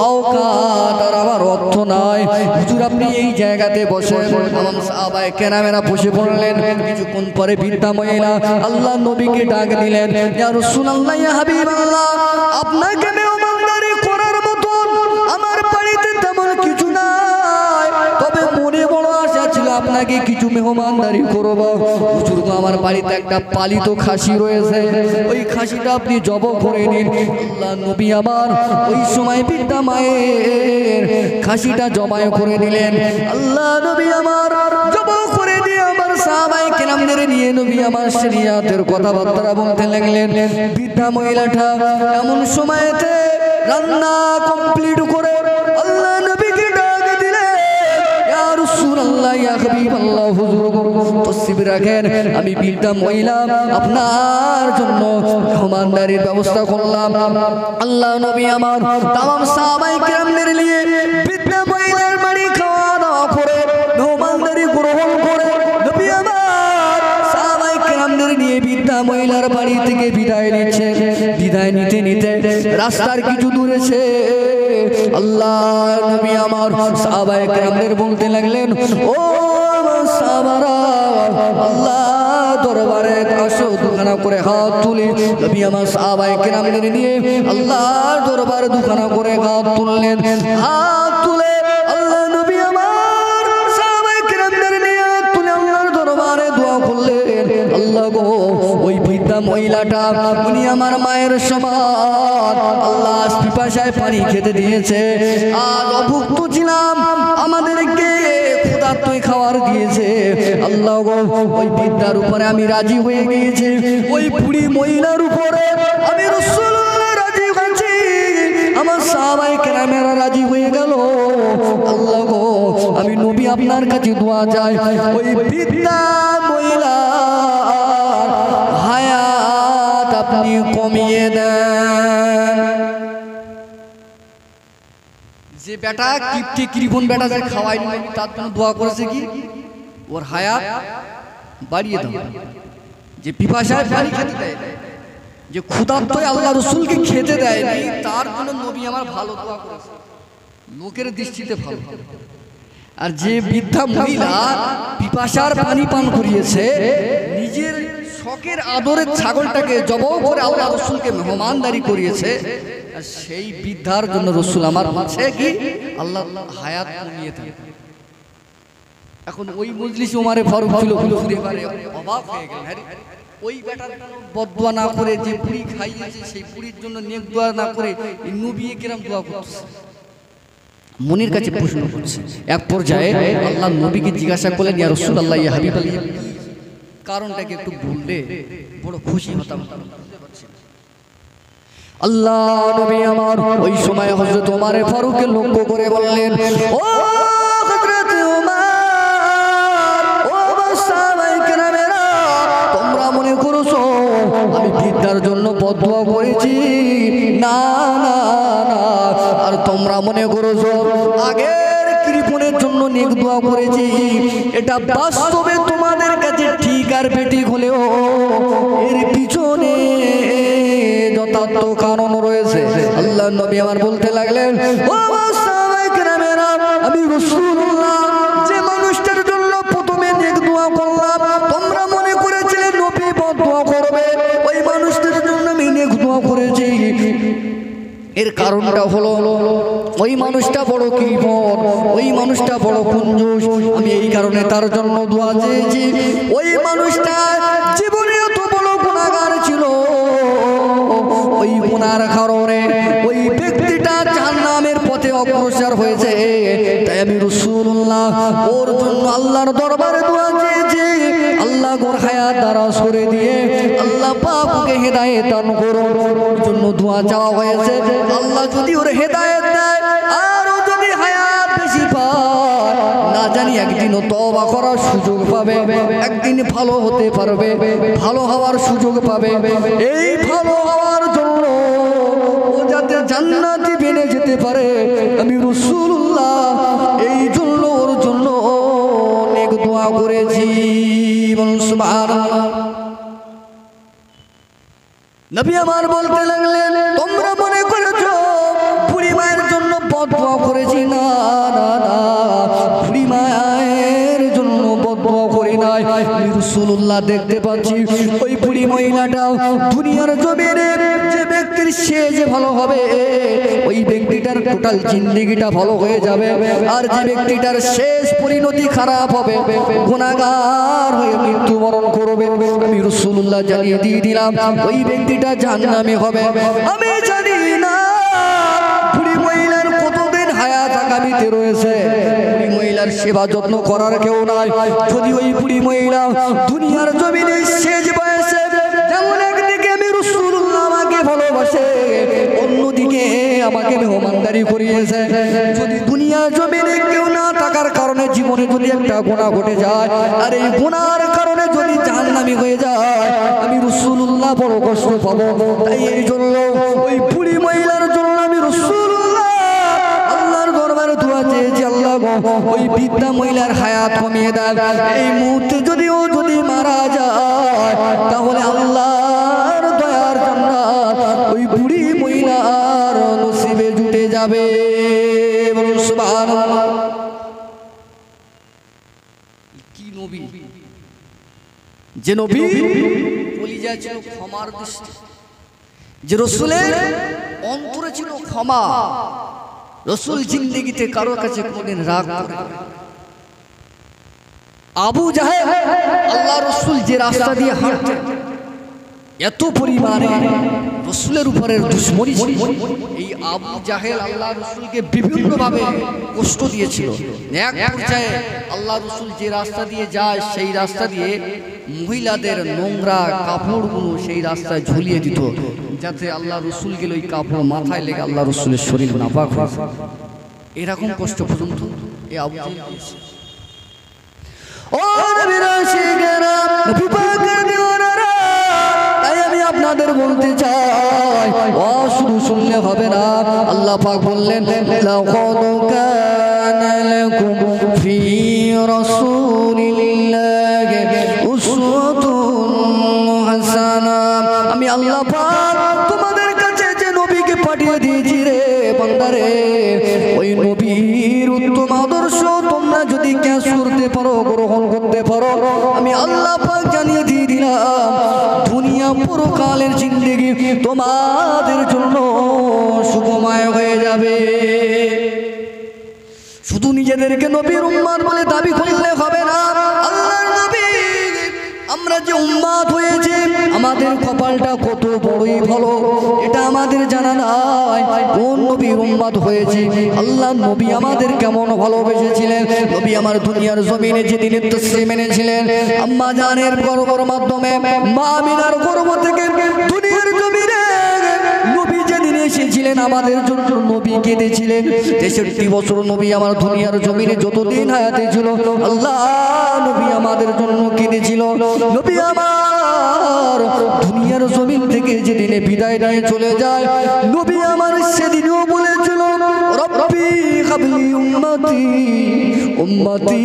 অওকাত আর আমার অর্থ নাই। হুজুর আপনি এই জায়গাতে বসেন। তামাম সাহাবায়ে কেরামেরা বসে পড়লেন। কিছুক্ষণ পরে বৃদ্ধা মহিলা আল্লাহ নবীকে ডাক দিলেন, ইয়া রাসূলুল্লাহ, ইয়া হাবিবাল্লাহ, আপনাকে মেহমানদারি করার মতো আমার বাড়িতে তেমন কিছু নাই, তবে মনে বড় আশা ছিল আপনাকে কিছু মেহমানদারি করব। হুজুর গো, আমার বাড়িতে একটা পালিত খাসি রয়েছে, ওই খাসিটা আপনি জবাই করে নিন। আল্লাহ নবী আমার ওই সময় বৃদ্ধা মায়ের খাসিটা জবাই করে নিলেন। আল্লাহ নবী আমার জবাই করে দিয়ে আমার সাহাবায়ে কেরামদের নিয়ে নবী আমার শরিয়াতের কথাবার্তা বলতে লাগলেন। বৃদ্ধা মহিলাটা এমন সময়তে রান্না কমপ্লিট করে আল্লাহ নবীকে ডাক দিলেন, ইয়া রাসূলুল্লাহ, ইয়া হাবিবাল্লাহ, হুজুর তসবিহ রাখেন, আমি বৃদ্ধা মহিলা আপনার জন্য মেহমানদারির ব্যবস্থা করলাম। আল্লাহ নবী আমার তামাম সাহাবায়ে কেরামদের নিয়ে বৃদ্ধা মহিলার বাড়ি খাওয়া দাওয়া করে মেহমানদারি গ্রহণ করে নবী আমার সাহাবায়ে কেরামদের নিয়ে বৃদ্ধা মহিলার বাড়ি থেকে বিদায় নিচ্ছে। বিদায় নিতে নিতে রাস্তার কিছু দূরে সে আল্লাহ নবী আমার সাহাবায়ে কেরামদের বলতে লাগলেন, ও আমার সাহাবারা, আল্লাহ দরবারে আসো, দুখানা করে হাত তুলে নবী আমার সাহাবায়ে কেরামদের নিয়ে আল্লাহর দরবারে দুখানা করে হাত তুললেন। হাত তুলে আল্লাহ নবী আমার সাহাবায়ে কেরামদের নিয়ে হাত তুলে আল্লাহর দরবারে দোয়া করলেন। আল্লাহ গো, ওই বৃদ্ধা মহিলাটা উনি আমার মায়ের সমান, আল্লাহ পিপাসায় পানি খেতে দিয়েছে, আর অভুক্ত ছিলাম আমাদেরকে ক্ষুধার্তই খাবার দিয়েছে। আল্লাহ গো, ওই বৃদ্ধার উপরে আমি রাজি হয়ে গিয়েছি, ওই বুড়ি মহিলার উপরে আমি রাসূলুল্লাহ রাজি হয়েছি, আমার সাহাবায়ে কেরামেরা রাজি হয়ে গেল। আল্লাহ গো, আমি নবী আপনার কাছে দোয়া চাই, ওই বৃদ্ধা মহিলা হায়াত আপনি কমিয়ে দেন। যে বেটা কিপ্টি কৃপণ বেটা যে খাওয়াইনি তার জন্য দোয়া করেছে কি, ওর হায়াত বাড়িয়ে দাও। যে পিপাসায় পানি খেতে দেয়, যে ক্ষুধার্তই আল্লাহ রাসূলকে খেতে দেয়নি, তার জন্য নবী আমার ভালো দোয়া করেছে, লোকের দৃষ্টিতে ভালো। আর যে বৃদ্ধা মহিলা পিপাসার পানি পান করিয়েছে, নিজের শখের আদরের ছাগলটাকে জবাই করে আল্লাহ রাসূলকে মেহমানদারি করিয়েছে, আর সেই বৃদ্ধার জন্য রাসূল আমার বলছে কি, আল্লাহ হায়াত কমিয়ে দেন। এখন ওই মজলিসে ওমরে ফারুক ছিল, এবারে অবাক হয়ে গেলেন, ওই বেটার বদদোয়া না করে যে পুরি খাইয়েছে সেই পুরির জন্য নেক দোয়া না করে নবী কেরাম দোয়া করছে, মনির কাছে প্রশ্ন করছে। এক পর্যায়ে আল্লাহ নবীকে জিজ্ঞাসা করলেন, ইয়া রাসূলুল্লাহ, ইয়া হাবিবাল্লাহ, কারণটাকে একটু বললে বড় খুশি হতাম। আল্লাহ নবী আমার ওই সময় হযরত ওমর ফারুককে লক্ষ্য করে বললেন, ও হযরত ওমর, ও সাহাবায়ে কেরামেরা, তোমরা মনে করছো আমি বৃদ্ধার জন্য বদদোয়া করেছি? না না না, আর তোমরা মনে করছো আগের কৃপণের জন্য নেক দোয়া করেছি? এটা বাস্তবে তোমাদের কাছে ঠিক আর বেঠিক হলেও এর পিছনে যথার্থ কারণ রয়েছে। আল্লাহ নবী আমার বলতে লাগলেন, ও সাহাবায়ে কেরামেরা, আমি রাসূলুল্লাহ যে মানুষটার জন্য প্রথমে নেক দোয়া করলাম, তোমরা এর কারণটা হলো ওই মানুষটা বড় কৃপণ, ওই মানুষটা বড় কঞ্জুস। আমি এই কারণে তার জন্য দোয়া চেয়েছি। ওই মানুষটা জীবনে এত বড় গুনাহগার ছিল, ওই গুনার কারণে ওই ব্যক্তিটা জাহান্নামের পথে অগ্রসর হয়েছে। তাই আমি রাসূলুল্লাহ ওর জন্য আল্লাহর দরবারে দোয়া চেয়েছি, আল্লাহ ওর হায়াত দারাজ করে দিয়ে আল্লাহ পাক ওকে হেদায়েত দান করুন, ওর জন্য দোয়া চাওয়া হয়েছে। আল্লাহ যদি ওর হেদায়েত দেয় আর ও যদি হায়াত বেশি পায়, না জানি একদিনও তওবা করার সুযোগ পাবে, একদিন ভালো হতে পারবে, ভালো হওয়ার সুযোগ পাবে। এই ভালো হওয়ার জন্য ও যাতে জান্নাতে বেনে যেতে পারে, আমি রাসূলুল্লাহ এই জন্য ওর জন্য অনেক দোয়া করেছি। বলুন সুবহানাল্লাহ। নবী আমার বলতে লাগলেন, তোমরা মনে করেছো বুড়ি মায়ের জন্য বদদোয়া করেছি? না না না, বুড়ি মায়ের জন্য বদদোয়া করি নাই। রাসূলুল্লাহ দেখতে পাচ্ছি ওই বুড়ি মহিলাটা দুনিয়ার জমিনে যে ব্যক্তির সে যে ভালো হবে, ওই ব্যক্তিটার টোটাল জিন্দেগিটা ভালো হয়ে যাবে। আর যে ব্যক্তিটার শেষ পরিণতি খারাপ হবে, গুনাহগার হয়ে মৃত্যুবরণ করবে, আমি রাসূলুল্লাহ জানিয়ে দিয়ে দিলাম ওই ব্যক্তিটা জাহান্নামী হবে। আমি জানি না বুড়ি মহিলার কতদিন হায়াত আগামীতে রয়েছে, বুড়ি মহিলার সেবা যত্ন করার কেউ নাই। যদি ওই বুড়ি মহিলা দুনিয়ার জমিনে শেষ বয়সে যেমন একদিকে আমি রাসূলুল্লাহ আমাকে ভালোবাসে, অন্যদিকে আমাকে মেহমানদারি করিয়েছে, যদি দুনিয়ার জমিনে কেউ না থাকার কারণে জীবনে যদি একটা গুনাহ ঘটে যায় আর এই গুনার কারণে যদি জাহান্নামী হয়ে যায়, আমি রাসূলুল্লাহ বড় কষ্ট পাবো। তাই এই জন্য ওই বুড়ি মহিলার জন্য আমি রাসূলুল্লাহ আল্লাহর দরবারে দোয়া চেয়েছি, আল্লাহ গো ওই বৃদ্ধা মহিলার হায়াত কমিয়ে দেন। এই মুহূর্তে যদি ও যদি মারা যায়, তাহলে আল্লাহর দয়ার জান্নাত ওই বুড়ি মহিলার নসিবে জুটে যাবে। বলুন সুবহানাল্লাহ। কি নবী, যে নবী কলিজা ছিল ক্ষমার দৃষ্টি, যে রাসূলের অন্তরে ছিল ক্ষমা। রাসূল জিন্দেগিতে কারোর কাছে কোনদিন রাগ করে। আবু জাহেল আল্লাহ রাসূল যে রাস্তা দিয়ে হাঁটতেন, এত পরিমাণে রাসূলের উপরে দুশমনী ছিল। এই আবু জাহেল আল্লাহ রাসূলকে বিভিন্নভাবে কষ্ট দিয়েছিল। এক পর্যায়ে আল্লাহ রাসূল যে রাস্তা দিয়ে যায়, সেই রাস্তা দিয়ে মহিলাদের নোংরা কাপড়গুলো সেই রাস্তায় ঝুলিয়ে দিত, যাতে আল্লাহ রাসূল গেলে ওই কাপড় মাথায় লেগে আল্লাহ রাসূলের শরীর নাপাক হয়। এরকম কষ্ট পর্যন্ত এই আবু জাহেল দিয়েছে। ও নবীর আশিকেরা, নবী পাকের দিওয়ানারা, তাই আমি আপনাদের বলতে চাই, ও শুধু শুনলে হবে না। আল্লাহ পাক বললেন, লাকাদ কানা লাকুম ফি রাসূলিল্লাহি উসওয়াতুন হাসানাহ। আমি আল্লাহ পাক তোমাদের কাছে যে নবীকে পাঠিয়ে দিয়েছি রে বান্দারে, ওই নবীর উত্তম আদর্শ তোমরা যদি ক্যাচ করতে পারো, গ্রহণ করতে পারো, আমি আল্লাহ পাক জানিয়ে দিয়ে দিলাম দুনিয়া পরকালের জিন্দেগি তোমাদের জন্য সুখময় হয়ে যাবে। শুধু নিজেদেরকে নবীর উম্মত বলে দাবি করলে হবে না। আল্লাহর নবী আমরা যে উম্মত হয়েছে, আমাদের কপালটা কত বড়ই ভালো, এটা আমাদের জানা নাই। কোন নবীর উম্মত হয়েছে, আল্লাহ নবী আমাদের কেমন ভালোবেসেছিলেন। নবী আমার দুনিয়ার জমিনে যেদিন তাসলিম এনেছিলেন, আম্মা জানের গর্ভের মাধ্যমে মা আমিনার গর্ভ থেকে দুনিয়ার জমিনে নবী যেদিন এসেছিলেন, আমাদের জন্য নবী কেঁদেছিলেন। 63 বছর নবী আমার দুনিয়ার জমিনে যতদিন হায়াতে ছিল, আল্লাহ নবী আমাদের জন্য কেঁদেছিল। নবী আমার দুনিয়ার জমিন থেকে যেদিনে বিদায় নিয়ে চলে যায়, নবী আমার সেদিনও বলেছিল, রব্বি হাবলি উম্মতি উম্মতি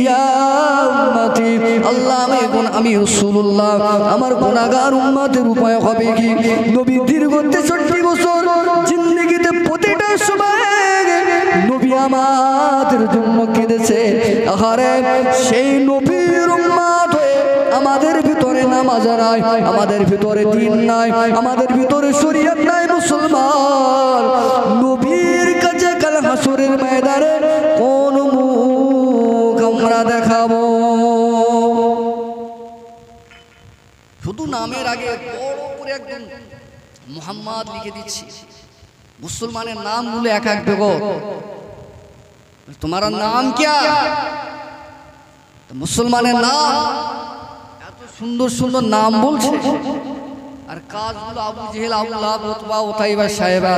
ইয়া উম্মতি। আল্লাহ আমি রাসূলুল্লাহ আমার গুনাহগার উম্মতের উপায় হবে কি? নবী দীর্ঘ 63 বছর জিন্দেগিতে প্রতিটা সময় নবী আমাদের জন্য কেঁদেছে। আহারে সেই নবীর উম্মত হয়ে আমাদের ভিতরে নামাজ নাই, আমাদের ভিতরে দিন নাই, আমাদের ভিতরে শরীয়ত নাই। মুসলমান নবীর কাছে কাল হাসরের ময়দানে কোন মুখ আমরা দেখাবো? শুধু নামের আগে বড় করে একদম মুহাম্মদ লিখে দিচ্ছি। মুসলমানের নাম বলে এক এক বেগর, তোমারা নাম क्या? মুসলমানের নাম এত সুন্দর সুন্দর নাম বলছে, আর কাজগুলো আবু জেহেল, আবু লাহাব, উতবা, উতাইবা, সাইবা,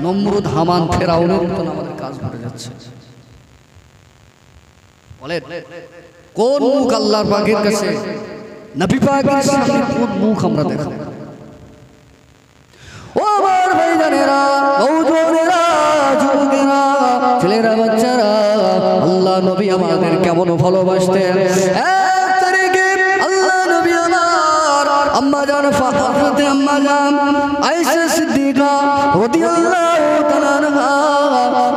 নমরুদ, হামান, ফেরাউনের মতন আমাদের কাজ করে যাচ্ছে। বলে কোন মুখ আল্লাহর পাকের কাছে, নবী পাকের সামনে কোন মুখ আমরা দেখাবো? ও আমার ভাইজানেরা, নওজোয়ানেরা, যুবকেরা, ছেলেরা, বাচ্চারা, আল্লাহ নবী আমাদের কেমন ভালোবাসতেন। এক তারিখে আল্লাহ নবী আমার আম্মা জান ফাতেমা, আম্মা জান আয়েশা সিদ্দিকা রাদিয়াল্লাহু তাআলা আনহা,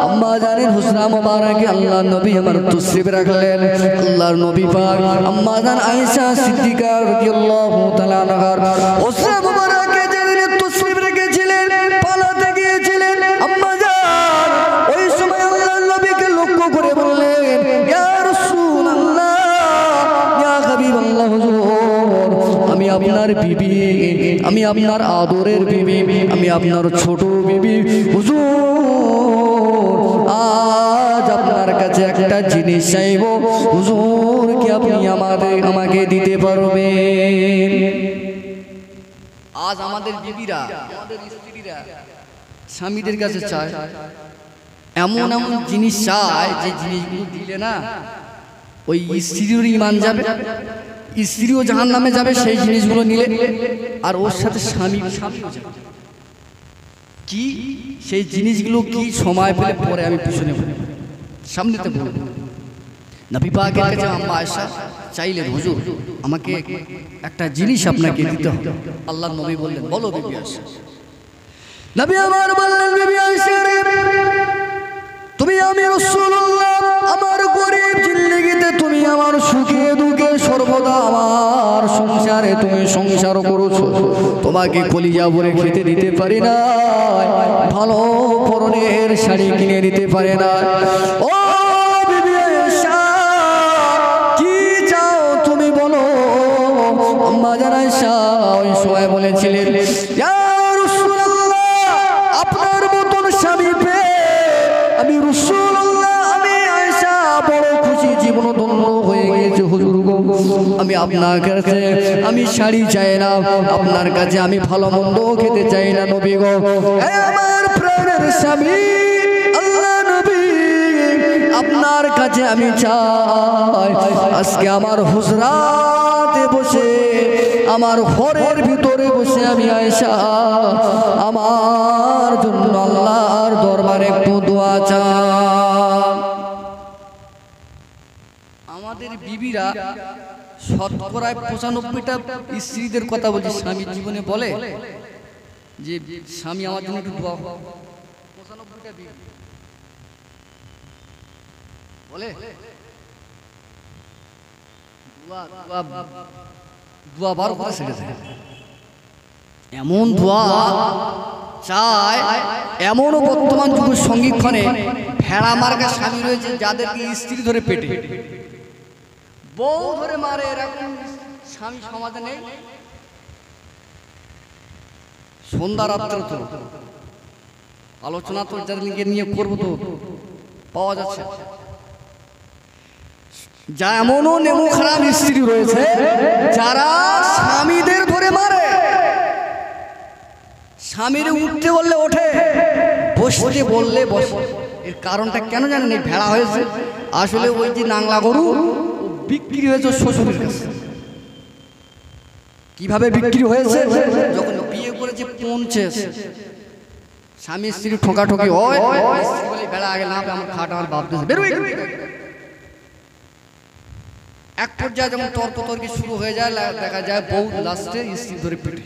আম্মা জানের হুসনা মুবারকে আল্লাহ নবী আমার তশরিফ রাখলেন। আল্লাহর নবী পাক আম্মা জান আয়েশা সিদ্দিকা রাদিয়াল্লাহু তাআলা আনহার হুসনা মুবারকে যেদিন তশরিফ রেখেছিলেন, পালাতে গিয়েছিলেন আম্মা জান, ওই সময় আল্লাহর নবীকে লক্ষ্য করে বললেন, ইয়া রাসূলুল্লাহ, ইয়া হাবিবাল্লাহ, হুজুর আমি আপনার বিবি, আমি আপনার আদরের বিবি, আমি আপনার ছোট বিবি, হুজুর আজ আপনার কাছে একটা জিনিস চাইব, হুজুর কি আপনি আমাকে দিতে পারবেন? আজ আমাদের বিবিরা, আমাদের স্ত্রীরা স্বামীদের কাছে চায়, এমন এমন জিনিস চায় যে জিনিসগুলো দিলে না ওই স্ত্রীর ঈমান যাবে, স্ত্রীও জাহান্নামে যাবে সেই জিনিসগুলো নিলে, আর ওর সাথে স্বামীও যাবে। কি সেই জিনিসগুলো কি সময় পেলে পরে আমি পিছনে সামনেতে বলবো। নবী পাকের কাছে আম্মা আয়েশা চাইলেন, হুজুর আমাকে একটা জিনিস আপনাকে দিতে হবে। আল্লাহর নবী বললেন, বলো বিবি আয়েশা। নবী আমার বললেন, বিবি আয়েশা রে, তুমি আমি রাসূলুল্লাহ, আমার গরীব জিন্দেগিতে তুমি আমার সুখে দুঃখে সর্বদা আমার সংসারে তুমি সংসার করেছো, তোমাকে কলিজা ভরে খেতে দিতে পারি না, ভালো পরনের শাড়ি কিনে দিতে পারে না। ও বিবি আয়েশা, কি চাও তুমি বলো? আম্মা জান আয়েশা ওই সময় বলেছিলেন, ইয়া রাসূলুল্লাহ, আপনার মতন স্বামী পেয়ে আমি রাসূলুল্লাহ, আমি আয়েশা বড় খুশি, জীবন ধন্য হয়ে গেছে হুজুর গো। আমি আপনার কাছে আমি শাড়ি চাই না, আপনার কাছে আমি ভালো মন্দ খেতে চাই না নবী গো। আমার প্রাণের স্বামী আল্লাহ নবী, আপনার কাছে আমি চাই আজকে আমার হুজরাতে বসে, আমার ঘরের ভিতরে বসে আমি আয়েশা আমার জন্য আল্লাহর দরবারে একটু দোয়া চাই। আমাদের বিবিরা শতকরায় 95টা স্ত্রীদের কথা বলছে, স্বামীর জীবনে বলে যে স্বামী আমার জন্য একটু দোয়া করো। 95টা বিবি বলে দোয়া বার করে শিখেছে, এমন দোয়া চায়। এমনও বর্তমান যুগের সঙ্গীক্ষণে ভেড়া মার্কা স্বামী রয়েছে যাদেরকে স্ত্রী ধরে পেটে, বউ ধরে মারে, এরকম স্বামী সমাজে নেই। সন্ধ্যা রাত্রে তো আলোচনা তো যাদেরকে নিয়ে করবো তো পাওয়া যাচ্ছে, যা এমনও নেমু খারাপ স্ত্রী রয়েছে যারা স্বামীদের ধরে মারে। স্বামীর উঠতে বললে ওঠে, বসতে বললে বসে। এর কারণটা কেন জানেন? এই ভেড়া হয়েছে আসলে ওই যে নাংলা গরু বিক্রি হয়েছে শ্বশুরের কাছে। কিভাবে বিক্রি হয়েছে? যখন বিয়ে করেছে পৌঁছে স্বামী স্ত্রী ঠোকাঠকি হয়, স্ত্রী বলে ভেড়া আগে না আমার খাট আমার বাপ দিয়েছে, বেরোই। এক পর্যায়ে যখন তর্কতর্কি শুরু হয়ে যায়, দেখা যায় বউ লাস্টে স্ত্রী ধরে পেটে।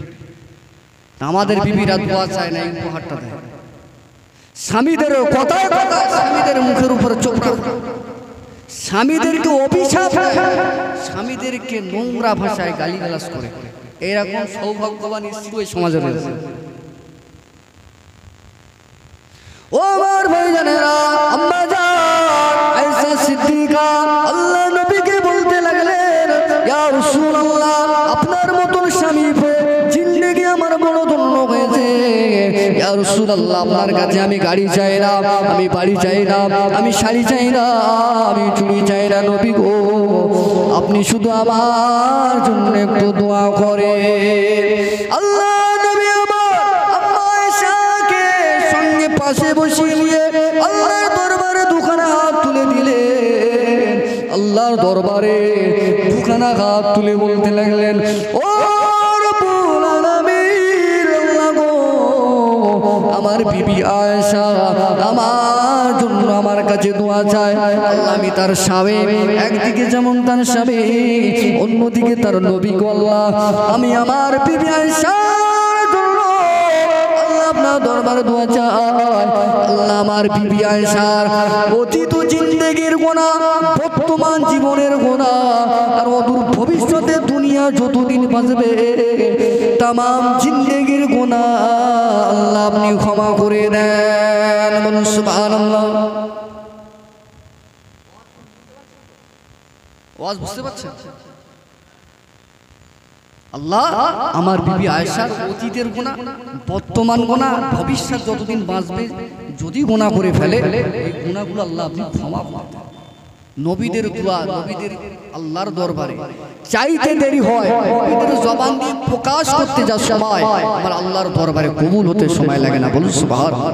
আমাদের বিবিরা দোয়া চায় না, উপহারটা দেয়। স্বামীদের কথায় কথায় স্বামীদের মুখের উপরে চোখ রাখে, স্বামীদেরকে অভিশাপ দেয়, স্বামীদেরকে নোংরা ভাষায় গালিগালাজ করে। এরকম সৌভাগ্যবান স্ত্রী ওই সমাজে রয়েছে। ও আমার ভাইজানেরা, আম্মা জান আয়েশা সিদ্দিকা আল্লাহ নবীকে বলতে লাগলেন, ইয়া রাসূলুল্লাহ, আপনার মতন স্বামী পেয়ে জিন্দেগি আমার বড় ধন্য হয়েছে। ইয়া রাসূলুল্লাহ, আপনার কাছে আমি গাড়ি চাই না, আমি বাড়ি চাই না, আমি শাড়ি চাই না, আমি চুড়ি চাই না। নবী গো, আপনি শুধু আমার জন্য একটু দোয়া করে। আল্লাহ নবী আমার আম্মা আয়েশাকে সঙ্গে পাশে বসিয়ে নিয়ে আল্লাহর দরবারে দুখানা হাত তুলে দিলেন। আল্লাহর দরবারে দুখানা হাত তুলে বলতে লাগলেন, ও রব্বুল আলামিন, আল্লাহ গো, আমার বিবি আয়েশা আমার জন্য আমার কাছে দোয়া চায়। আল্লাহ, আমি তার স্বামী, একদিকে যেমন তার স্বামী, অন্যদিকে তার নবী গো। আল্লাহ, আমি আমার বিবি আয়েশার জন্য আল্লাহ আপনার দরবারে দোয়া চাই। আল্লাহ, আমার বিবি আয়েশার অতীত জিন্দেগির গুনাহ, বর্তমান জীবনের গুনাহ, আর অদূর ভবিষ্যতে দুনিয়া যতদিন বাঁচবে তামাম জিন্দেগির গুনাহ আল্লাহ আপনি ক্ষমা করে দেন। বলুন সুবহানাল্লাহ। ওয়াজ বুঝতে পারছেন? আল্লাহ আমার বিবি আয়েশার অতীতের গুনাহ, বর্তমান গুনাহ, ভবিষ্যৎ যতদিন বাঁচবে যদি গুনাহ করে ফেলে এই গুনাহগুলো আল্লাহ আপনি ক্ষমা করে দেন। নবীদের দোয়া, নবীদের আল্লাহর দরবারে চাইতে দেরি হয়, নবীদের জবান দিয়ে প্রকাশ করতে যা সময় আমার আল্লাহর দরবারে কবুল হতে সময় লাগে না। বলুন সুবহানাল্লাহ।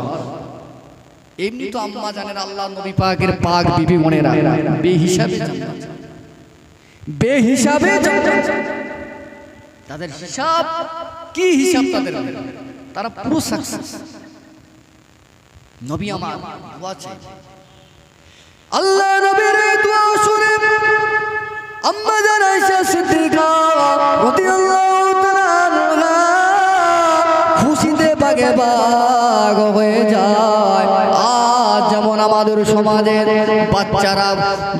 এমনি তো আম্মা জানেন আল্লাহ নবী পাকের পাক বিবি মনেরা বেহিসাবে জান্নাত, বেহিসাবে জান্নাত। তাদের হিসাব কি? হিসাব তাদের, তারা পুরো সাকসেস। নবী আমার দোয়া চাই, আল্লাহ নবীর দোয়া শুনে আম্মা জান আয়েশা সিদ্দিকা রাদিয়াল্লাহু তাআলা আনহা খুশিতে বাগে বাগ হয়ে যায়। আজ যেমন আমাদের সমাজের বাচ্চারা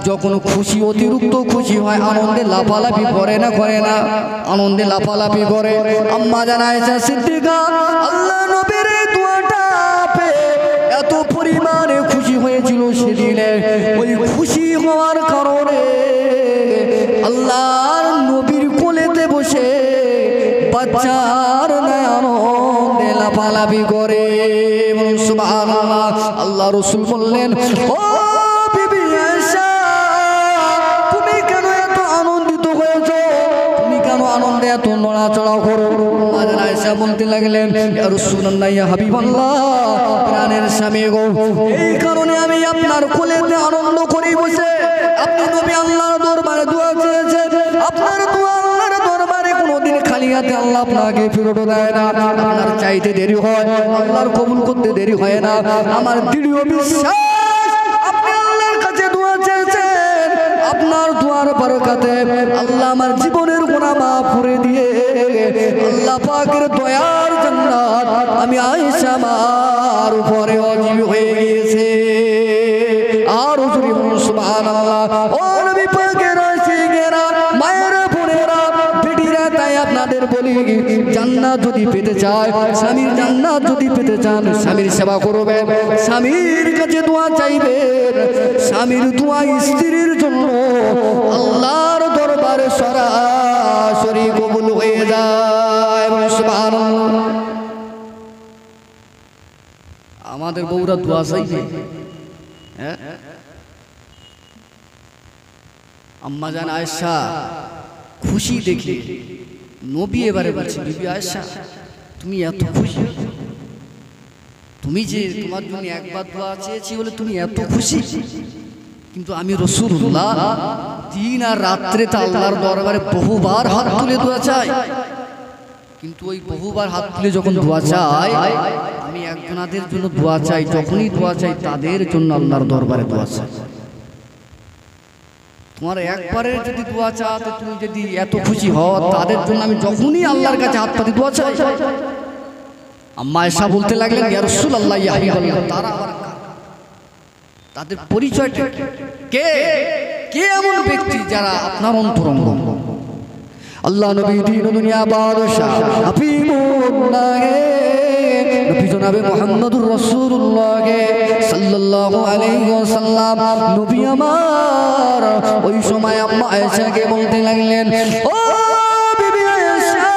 যখন খুশি, অতিরিক্ত খুশি হয়, আনন্দে লাফালাফি করে না, করে না? আনন্দে লাফালাফি করে। আম্মা জান আয়েশা সিদ্দিকা আল্লাহ নবীর দোয়াটা পেয়ে এত পরিমাণে খুশি হয়েছিল সেদিনে। ওই খুশি হওয়ার কারণে আল্লাহর নবীর কোলেতে বসে বাচ্চার ন্যায় আনন্দে লাফালাফি করে। সুবহানাল্লাহ। আল্লাহ রাসূল বললেন, ও বিবি আয়েশা, তুমি কেন এত আনন্দিত হয়েছো? তুমি কেন আনন্দে এত নড়াচড়া করো? আয়েশা বলতে লাগলেন, ইয়া রাসূলুল্লাহ, ইয়া হাবিবাল্লাহ, প্রাণের স্বামী গো, এই কারণে আমি আপনার কোলেতে আনন্দ করি বসে। আপনি নবী আল্লাহর দরবারে দোয়া চেয়েছেন, আপনার দোয়া আল্লাহর দরবারে কোনোদিন খালি হাতে আল্লাহ আপনাকে ফেরত দেয় না। আপনার চাইতে দেরি হয়, আল্লাহর কবুল করতে দেরি হয় না। আমার দৃঢ় বিশ্বাস আপনি আল্লাহর কাছে দোয়া চেয়েছেন, আপনার দোয়ার বরকতে আল্লাহ আমার জীবনের গুনাহ মাফ করে দিয়ে আল্লাহ পাকের দয়ার জান্নাত আমি আয়েশা মার উপরে ওয়াজিব হয়ে গিয়েছে। আর জোরে বলুন সুবহানাল্লাহ। ও নবী পাকের আশিকেরা, মায়েরা, বোনেরা, বেটিরা, তাই আপনাদের বলি, জান্নাত যদি পেতে চায়, স্বামীর জান্নাত যদি পেতে চান, স্বামীর সেবা করবেন, স্বামীর কাছে দোয়া চাইবেন। স্বামীর দোয়া স্ত্রীর জন্য আল্লাহর দরবারে সরাসরি কবুল হয়ে যায়। সুবহানাল্লাহ। আমাদের বউরা দোয়া চাইবে। হ্যাঁ, আম্মা জান আয়েশা খুশি দেখে নবী এবারে বলছে, বিবি আয়েশা, তুমি এত খুশি? তুমি যে তোমার জন্য একবার দোয়া চেয়েছি বলে তুমি এত খুশি? কিন্তু আমি রাসূলুল্লাহ দিন আর রাত্রে তা আল্লাহর দরবারে বহুবার হাত তুলে দোয়া চাই। কিন্তু ওই বহুবার হাত তুলে যখন দোয়া চাই, আমি একজনাদের জন্য দোয়া চাই, যখনই দোয়া চাই তাদের জন্য আল্লাহর দরবারে দোয়া চাই। তোমার একবারের যদি দোয়া চাতে তুমি যদি এত খুশি হও, তাদের জন্য আমি যখনই আল্লাহর কাছে হাত পাতি দোয়া চাই। আম্মা আয়েশা বলতে লাগলেন, ইয়া রাসূলুল্লাহ, ইয়া হাবিবাল্লাহ, তারা আবার তাদের পরিচয়টা কে কে এমন ব্যক্তি যারা আপনার অন্তরঙ্গ? আল্লাহ নবী দিন দুনিয়া বাদশা হাবিবুল্লাহ নবী জনাবে মুহাম্মদুর রাসূলুল্লাহ সাল্লাল্লাহু আলাইহি ওয়াসাল্লাম নবী আমার ওই সময় আম্মা আয়েশাকে বলতে লাগলেন, ও বিবি আয়েশা,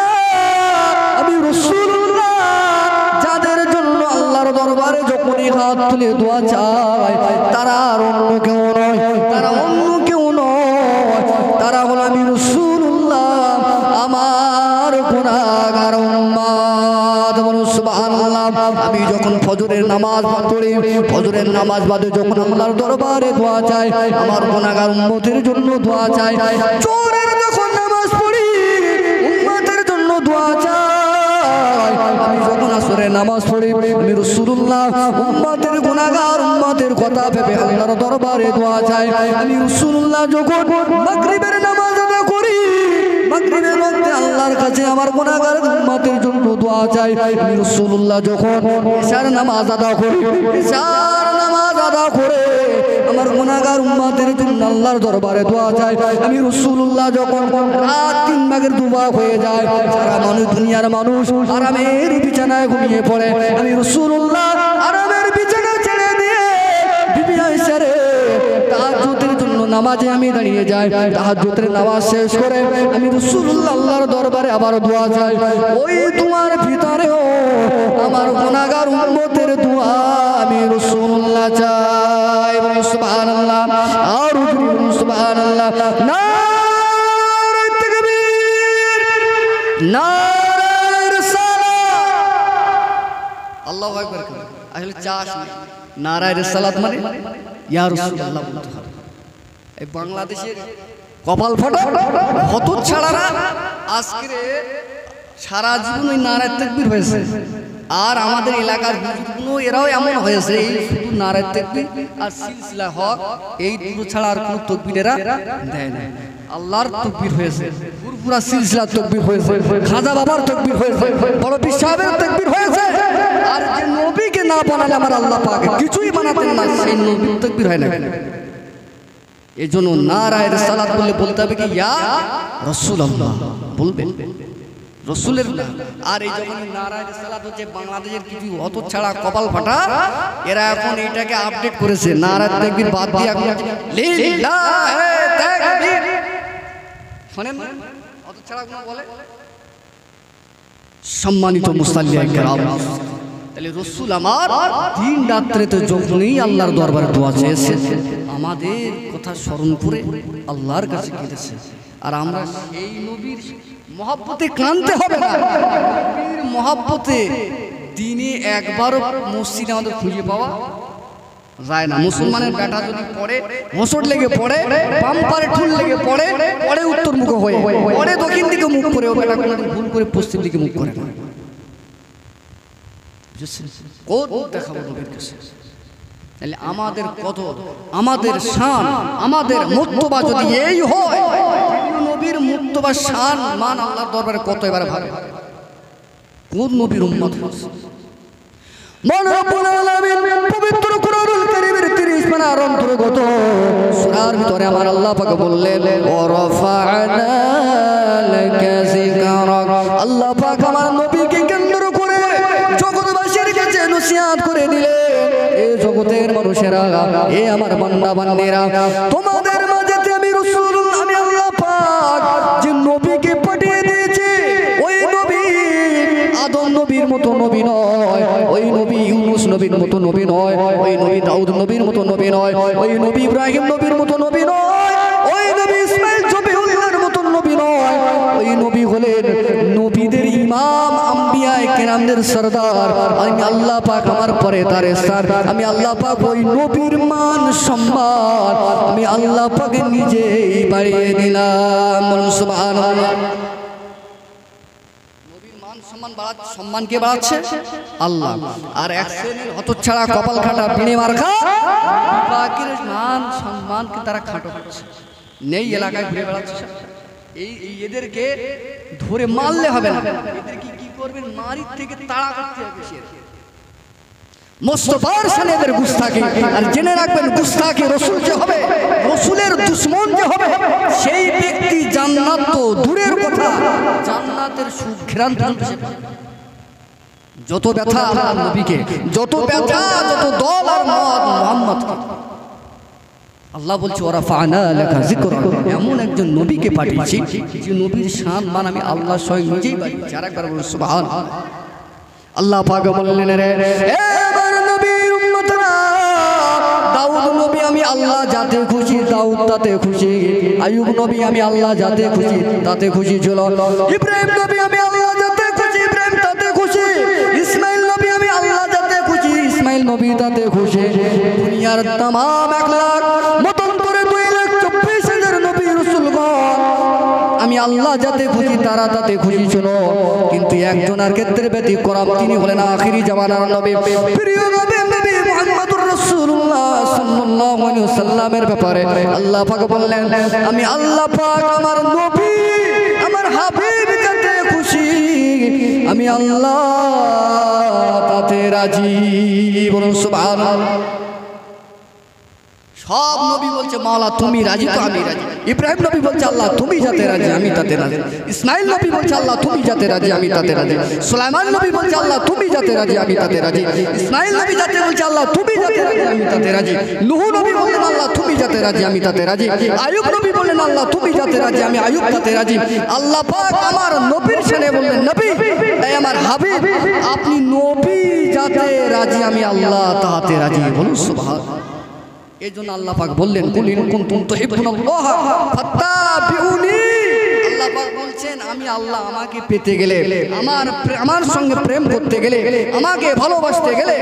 আমি রাসূলুল্লাহ যাদের জন্য আল্লাহর দরবারে যখনই হাত তুলে দোয়া চায় তারা আর অন্য কেউ নয়, তারা অন্য কেউ নয়, তারা হলো আমি রাসূলুল্লাহ আমার গুনাহগার উম্মত। বলুন সুবহানাল্লাহ। আমি যখন ফজরের নামাজ পড়ি, ফজরের নামাজ বাদে যখন আল্লাহর দরবারে দোয়া চাই, আমার গুনাহগার উম্মতের জন্য দোয়া চাই, জোহরের যখন নামাজ পড়ি উম্মতের জন্য দোয়া চাই, আমি যখন আসরের নামাজ পড়ি আমি রাসূলুল্লাহ উম্মতের গুনাহগার উম্মতের কথা ভেবে আল্লাহর দরবারে দোয়া চাই, আমি রাসূলুল্লাহ যখন মাগরিবের নামাজ আদা করি মাগরিবের মধ্যে আল্লাহর কাছে আমার গুনাহগার উম্মতের জন্য দোয়া চাই, আমি রাসূলুল্লাহ যখন ইশার নামাজ আদা করি ইশার নামাজ আদা করে আমার গুনাহগার উম্মতের জন্য আল্লাহর দরবারে দোয়া চাই, আমি রাসূলুল্লাহ যখন রাত 3 ভাগের 2 ভাগ হয়ে যায় সারা মানুষ দুনিয়ার মানুষ আরামের বিছানায় ঘুমিয়ে পড়ে, আমি রাসূলুল্লাহ আরামের বিছানা ছেড়ে দিয়ে বিবি আয়েশা রে তাহাজ্জুদের জন্য নামাজে আমি দাঁড়িয়ে যাই, তাহাজ্জুদের নামাজ শেষ করে আমি রাসূলুল্লাহ আল্লাহর দরবারে আবার দোয়া চাই, ওই তোমার ভিতরেও আমার গুনাহগার উম্মতের দোয়া আমি রাসূলুল্লাহ চাই। সুবহানাল্লাহ। আর সুবহানাল্লাহ। নারে তাকবীর, নারে রিসালাত। আল্লাহু আকবার। আসলে চাষ নারে রিসালাত মানে ইয়া রাসূলুল্লাহ বলতে হবে। এই বাংলাদেশের কপাল ফাটা হতচ্ছাড়ারা আজকে সারা জীবন ওই নারায় তাকবীর হয়েছে, আর আমাদের এলাকার হুজুরগুলো এরাও এমন হয়েছে এই শুধু নারায় তাকবীর আর সিলসিলা হক এই দুটো ছাড়া আর কোনো তাকবীর এরা দেয় না। আল্লাহর তাকবীর হয়েছে, পুরা সিলসিলার তাকবীর হয়েছে, খাজা বাবার তাকবীর হয়েছে, বড় পীর সাহেবের তাকবীর হয়েছে, আর যে নবীকে না বানালে আমার আল্লাহ পাক কিছুই বানাতেন না, সেই নবীর তাকবীর হয় না। এজন্য নারায়ে রিসালাত বললে বলতে হবে কি ইয়া রাসূলুল্লাহ বলবেন, রাসূলের নাম। আর এই যখন নারায়ে রিসালাত হচ্ছে বাংলাদেশের কিছু হতচ্ছাড়া কপাল ফাটা এরা এখন এটাকে আপডেট করেছে, নারায়ে তাকবীর বাদ দিয়ে এখন লিল্লাহে তাকবীর। শুনেন হতচ্ছাড়া গুলো বলে। সম্মানিত মুসাল্লিয়ায়ে কেরাম, তাহলে রাসূল আমার দিন রাত্রিতে যখনই আল্লাহর দরবারে দোয়া চেয়েছে আমাদের কথা স্মরণ করে আল্লাহর কাছে কেঁদেছে, আর আমরা সেই নবীর মহব্বতে কাঁদতে হবে না। নবীর মহব্বতে দিনে একবারও মসজিদে আমাদের খুঁজে পাওয়া যায় না। মুসলমানের বেটা যদি পড়ে হোঁচট লেগে পড়ে, পাম্পারে ঠুল লেগে পড়ে, পড়ে উত্তর মুখ হয়ে পড়ে দক্ষিণ দিকে মুখ করে, ও বেটা কোনোদিন ভুল করে পশ্চিম দিকে মুখ করে না। দেখাবো নবীর কাছে। তাহলে আমাদের কত, আমাদের শান, আমাদের মুর্তবা যদি এই হয়, নবীর মুর্তবা শান মান আল্লাহর দরবারে কত এবারে ভাবে কোন নবীর উম্মত। মান রব্বুল আলামিন পবিত্র কোরআনুল কারীমের 30 পারার অন্তর্গত সূরার ভিতরে আমার আল্লাহ পাক বললেন ওয়া রাফা'না লাকা যিকরাক। আল্লাহ পাক আমার নবীকে কেন্দ্র করে জগৎবাসীর কাছে নসিহত করে দিলেন, এই জগতের মানুষেরা, এ আমার বান্দা বান্দিরা, তোমাদের মাঝে আমি রাসূলুল্লাহ, আমি আল্লাহ পাক যে নবীকে পাঠিয়ে দিয়েছি, ওই নবী আদম নবীর মতো নবী নয়, ওই নবী ইউনূস নবীর মতো নবী নয়, ওই নবী দাউদ নবীর মতো নবী নয়, ওই নবী ইব্রাহিম নবীর মতো নবী নয়, ওই নবী ইসমাঈল জবিহুল্লাহর মতো নবী নয়, ওই নবী হলেন নবীদের ইমাম, আম্বিয়ায়ে কেরামদের সরদার। আমি আল্লাহ পাক আমার পরে তার ইরশাদ, আমি আল্লাহ পাক ওই নবীর মান সম্মান আমি আল্লাহ পাক নিজেই বাড়িয়ে দিলাম। বলুন সুবহানাল্লাহ। নবীর মান সম্মান বাড়াচ্ছে, সম্মান কে বাড়াচ্ছে? আল্লাহ। আর এক শ্রেণীর হতচ্ছাড়া কপাল খাটা পিনে মারখা পাকের মান সম্মানকে তারা খাটো করছে, নেই এলাকায় ঘুরে বেড়াচ্ছে। এই এদেরকে ধরে মারলে হবে না, এদেরকে কি করবেন? মারির থেকে তাড়া করতে হবে। মোস্তফার শানে এদের গুস্তাখি। আর জেনে রাখবেন গুস্তাখি রসুল যে হবে, রসুলের দুশ্মন যে হবে, সেই ব্যক্তি জান্নাত তো দূরের কথা, জান্নাতের সুখ ঘ্রান্ত যত ব্যথা আল্লাহর নবীকে, যত ব্যথা, যত দল আর মত মুহাম্মদকে। আল্লাহ বলছে ওরা ফানা লেখা জিকর, এমন একজন নবীকে পাঠিয়েছি যে নবীর শান মান আমি আল্লাহ স্বয়ং নিজেই বাড়িয়েছি। আর একবার বলুন সুবহানাল্লাহ। আল্লাহ পাক বললেন রে আমার নবীর উম্মতরা, দাউদ নবী আমি আল্লাহ যাতে খুশি দাউদ তাতে খুশি, আইয়ুব নবী আমি আল্লাহ যাতে খুশি তাতে খুশি ছিল, ইব্রাহিম নবী আমি আল্লাহ যাতে খুশি ইব্রাহিম তাতে খুশি, ইসমাইল নবী আমি আল্লাহ যাতে খুশি ইসমাইল নবী তাতে খুশি। দুনিয়ার तमाम 1 লাখ মতান্তরে 2,24,000 নবী রাসূলগণ আমি আল্লাহ যাতে খুশি তারা তাতে খুশি ছিল, কিন্তু একজনের ক্ষেত্রে ব্যতিক্রম, তিনি হলেন আখিরি জামানার নবী, প্রিয় নবী নবী মুহাম্মদুর রাসূলুল্লাহ সাল্লাল্লাহু আলাইহি ওয়াসাল্লামের ব্যাপারে আল্লাহ পাক বললেন আমি আল্লাহ পাক আমার নবী আমার হাবিব যাতে খুশি আমি আল্লাহ তাতে রাজি। বলুন সুবহানাল্লাহ। সব নবী বলছে মাওলা তুমি রাজি তো আমি রাজি। ইব্রাহিম নবী বলছে আল্লাহ তুমি যাতে রাজি আমি তাতে রাজি। ইসমাইল নবী বলছে আল্লাহ তুমি যাতে রাজি আমি তাতে রাজি। সুলাইমান নবী বলছে আল্লাহ তুমি যাতে রাজি আমি তাতে রাজি। ইসমাইল নবী যাতে বলছে আল্লাহ তুমি যাতে রাজি আমি তাতে রাজি। নূহ নবী বললেন আল্লাহ তুমি যাতে রাজি আমি তাতে রাজি। আইয়ুব নবী বললেন আল্লাহ তুমি যাতে রাজি আমি আইয়ুব তাতে রাজি। আল্লাহ পাক আমার নবীর শানে বললেন নবী এই আমার হাবিব আপনি নবী যাতে রাজি আমি আল্লাহ তাতে রাজি। বলুন সুবহানাল্লাহ। এজন্য আল্লাহ পাক বললেন কুল ইন কুনতুম তুহিব্বুনাল্লাহ ফাত্তাবিউনি। আল্লাহ পাক বলছেন আমি আল্লাহ আমাকে পেতে গেলে আমার সঙ্গে প্রেম করতে গেলে আমাকে ভালোবাসতে গেলে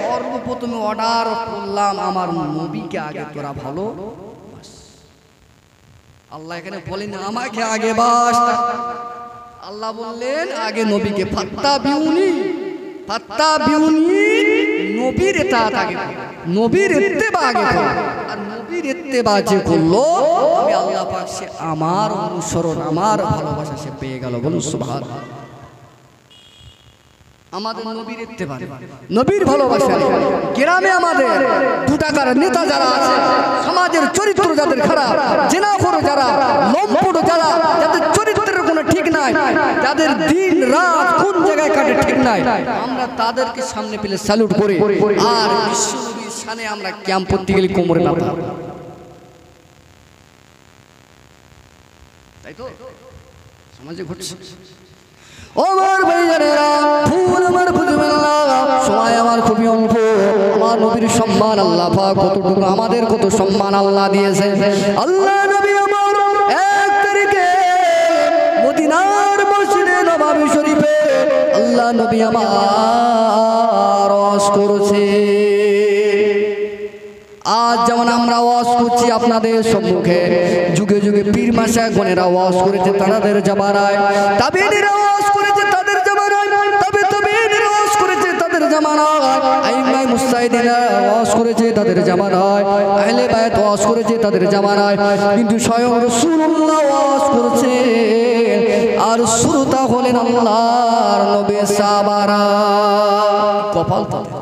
সর্বপ্রথমে অর্ডার করলাম আমার নবীকে আগে তোরা ভালোবাস। আল্লাহ এখানে বলেন আমাকে আগে বাস, আল্লাহ বললেন আগে নবীকে ফাত্তাবিউনি। ফাত্তাবিউনি নবীর ইতাআত আগে, নবীর ইত্তেবা আগে করো। আর নবীর ইত্তেবা যে করলো আমি আল্লাহ পাক সে আমার অনুসরণ আমার ভালোবাসা সে পেয়ে গেল। বলুন সুবহানাল্লাহ। আমাদের নবীর ইত্তেবা নবীর ভালোবাসা। গ্রামে আমাদের 2 টাকার নেতা যারা আছে, সমাজের চরিত্র যাদের খারাপ, জিনাখোর যারা, লম্পট যারা, যাদের চরিত্রের কোনো ঠিক নাই, যাদের দিন রাত কোন জায়গায় কাটে ঠিক নাই, আমরা তাদেরকে সামনে পেলে স্যালুট করি। আর বিশ্বনবীর শানে আমরা ক্যাম্প করতে গেলে কোমরে না পা, তাই তো সমাজে ঘটছে। আমার ভাইজানেরা ফুল আমার বুঝবেন না, সময় আমার খুবই অল্প। আমার নবীর সম্মান আল্লাহ পাক কতটুকু আমাদের কত সম্মান আল্লাহ দিয়েছে। আল্লাহ নবী আমার 1 তারিখে মদিনার মসজিদে নববী শরীফে আল্লাহ নবী আমার ওয়াজ করেছে। আজ যেমন আমরা ওয়াজ করছি আপনাদের সম্মুখে, যুগে যুগে পীর মাশায়েখগণেরা ওয়াজ করেছে তাদের জামানায়, তাবেঈরা ওয়াজ করেছে তাদের জামানায়, তাবেঈরা ওয়াজ করেছে তাদের জামানায়, আইম্মায়ে মুজতাহিদিনরা ওয়াজ করেছে তাদের জামানায়, আহলে বায়াত ওয়াজ করেছে তাদের জামানায়, কিন্তু স্বয়ং রাসূলুল্লাহ ওয়াজ করেছে। আর শ্রোতা হলেন আল্লাহর নবী সাহাবারা। কপাল তাদের।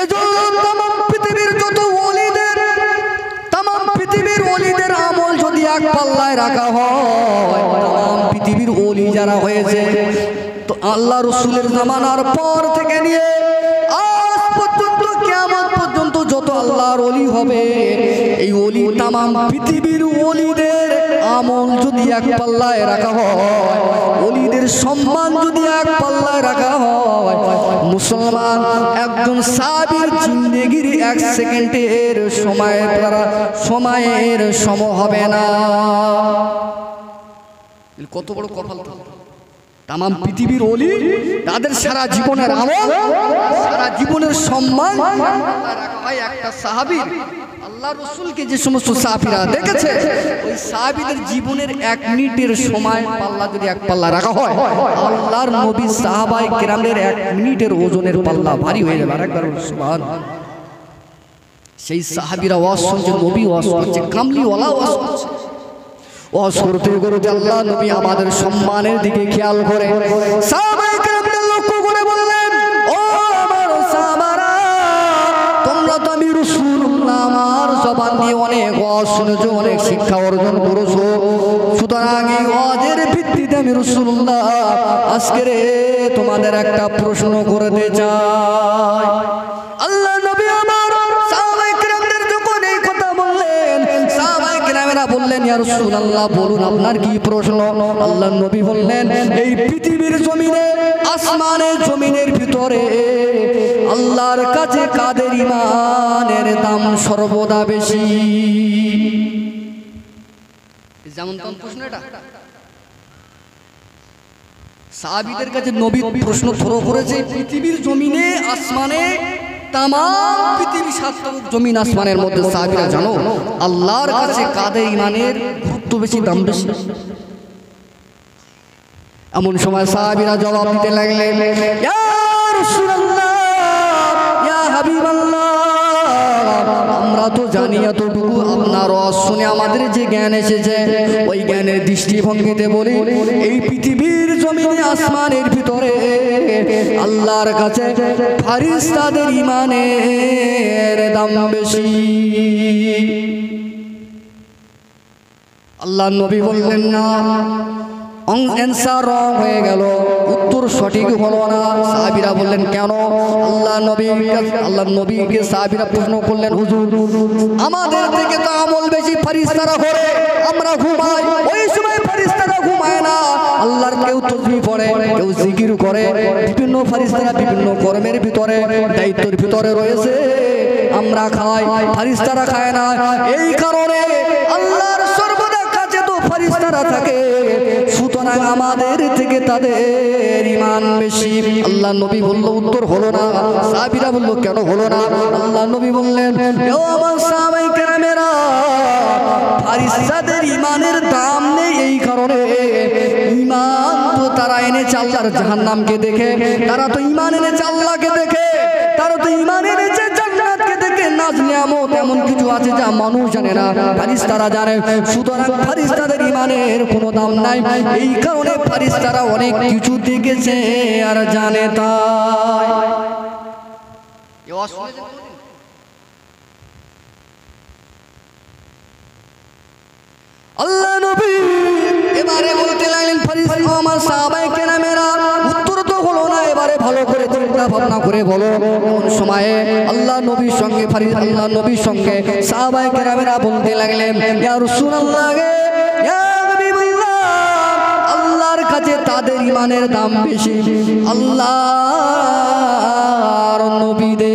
এজন্য तमाम পৃথিবীর যত ওলিদের, तमाम পৃথিবীর ওলিদের আমল যদি এক পাল্লায় রাখা হয়, तमाम পৃথিবীর ওলি যারা হয়েছে তো আল্লাহ রাসূলের জামানার পর থেকে নিয়ে আজ পর্যন্ত কিয়ামত পর্যন্ত যত আল্লাহর ওলি হবে, এই ওলি तमाम পৃথিবীর ওলিদের আমল যদি এক পাল্লায় রাখা হয়, ওলিদের সম্মান যদি এক পাল্লায় রাখা হয়, মুসলমান একজন সাহাবীর জিন্দেগির 1 সেকেন্ডের সময়ের সম হবে না। কত বড় কপাল। तमाम পৃথিবীর ওলি তাদের সারা জীবনের আমল, সারা জীবনের সম্মান রাখা হয় একটা সাহাবীর। আল্লাহ রাসূলকে যে সমস্ত সাহাবীরা দেখেছে, ওই সাহাবীদের জীবনের 1 মিনিটের সময় পাল্লা যদি এক পাল্লা রাখা হয়, আল্লাহর নবী সাহাবায়ে কেরামের 1 মিনিটের ওজনের পাল্লা ভারী হয়ে যাবে। আরেকবার সুবহানাল্লাহ। সেই সাহাবীরা ওয়াজ শুনছে, নবী ওয়াজ করছে, কামলিওয়ালা ওয়াজ করছে। ওয়াজ করতে করতে আল্লাহ নবী আমাদের সম্মানের দিকে খেয়াল করে সাহাবায়ে কেরামদের লক্ষ্য করে বললেন, ও আমার অনেক ওয়াজ শুনেছো, অনেক শিক্ষা অর্জন করেছো, সুতরাং এই ওয়াজের ভিত্তিতে আমি রাসূলুল্লাহ আজকে তোমাদের একটা প্রশ্ন করতে চাই। আল্লাহ নবী আমার সাহাবায়ে কেরামদের যখন এই কথা বললেন, সাহাবায়ে কেরামেরা বললেন, ইয়া রাসূলুল্লাহ বলুন আপনার কি প্রশ্ন? আল্লাহ নবী বললেন, এই পৃথিবীর জমিনে, আসমানের জমিনের ভিতরে আল্লাহর কাছে কাদের ঈমানের দাম সর্বদা বেশি? যেমন কোন প্রশ্ন এটা? সাহাবীদের কাছে নবী প্রশ্ন থ্রো করেছে, পৃথিবীর জমিনে, আসমানে, তাম পৃথিবী সাতটা জমিন আসমানের মধ্যে সাহাবীরা জানো আল্লাহর কাছে কাদের ঈমানের গুরুত্ব বেশি, দাম বেশি? এমন সময় সাহাবীরা জবাব দিতে লাগলেন, ইয়া রাসূলুল্লাহ, ইয়া হাবিবাল্লাহ, আমরা তো জানি এতটুকু, আপনার ওয়াজ শুনে আমাদের যে জ্ঞান এসেছে ওই জ্ঞানের দৃষ্টিভঙ্গিতে বলি, এই পৃথিবীর জমিনে, আসমানের ভিতরে আল্লাহর কাছে ফেরেশতাদের ঈমানের দাম বেশি। আল্লাহ নবী বললেন না, অ্যান্সার রং হয়ে গেল, উত্তর সঠিক হলো না। সাহাবীরা বললেন কেন? আল্লাহ নবীকে সাহাবীরা প্রশ্ন করলেন, হুজুর আমাদের থেকে তো আমল বেশি ফেরেশতারা করে, আমরা ঘুমাই, ওই সময় ফেরেশতারা ঘুমায় না। আল্লাহর কেউ তাসবিহ পড়ে, কেউ জিকির করে, বিভিন্ন ফেরেশতারা বিভিন্ন কর্মের ভিতরে, দায়িত্বের ভিতরে রয়েছে, আমরা খাই, ফেরেশতারা খায় না। এই কারণে আল্লাহর সর্বদা কাছে তো ফেরেশতারা থাকে, সুতরাং আমাদের থেকে তাদের ঈমান বেশি। আল্লাহ নবী বলল উত্তর হলো না। সাহাবীরা বলল কেন হলো না? আল্লাহ নবী বললেন, ও আমার সাহাবায়ে কেরামেরা, ফেরেশতাদের ঈমানের দাম নেই এই কারণে, ঈমান তো তারা এনেছে আল্লাহর জাহান্নামকে দেখে, তারা তো ঈমান এনেছে আল্লাহকে দেখে, তারা তো ঈমান এনেছে জান্নাতকে দেখে, নাজ নিয়ামত এমন কিছু আছে যা মানুষ জানে না, ফেরেশতারা জানে। সুতরাং ফেরেশতাদের ঈমানের কোনো দাম নাই, এই কারণে ফেরেশতারা অনেক কিছু দেখেছে আর জানে। তাই আল্লাহ নবী এবারে বলতে লাগলেন, ফেরেশতা আমার সাহাবায়ে কেরামেরা, উত্তর তো হলো না, এবারে ভালো করে চিন্তা ভাবনা করে বলো। এমন সময়ে আল্লাহ নবীর সঙ্গে সাহাবায়ে কেরামেরা বলতে লাগলেন, ইয়া রাসূলুল্লাহ, ইয়া হাবিবাল্লাহ, আল্লাহর কাছে তাদের ঈমানের দাম বেশি আল্লাহর নবীদের।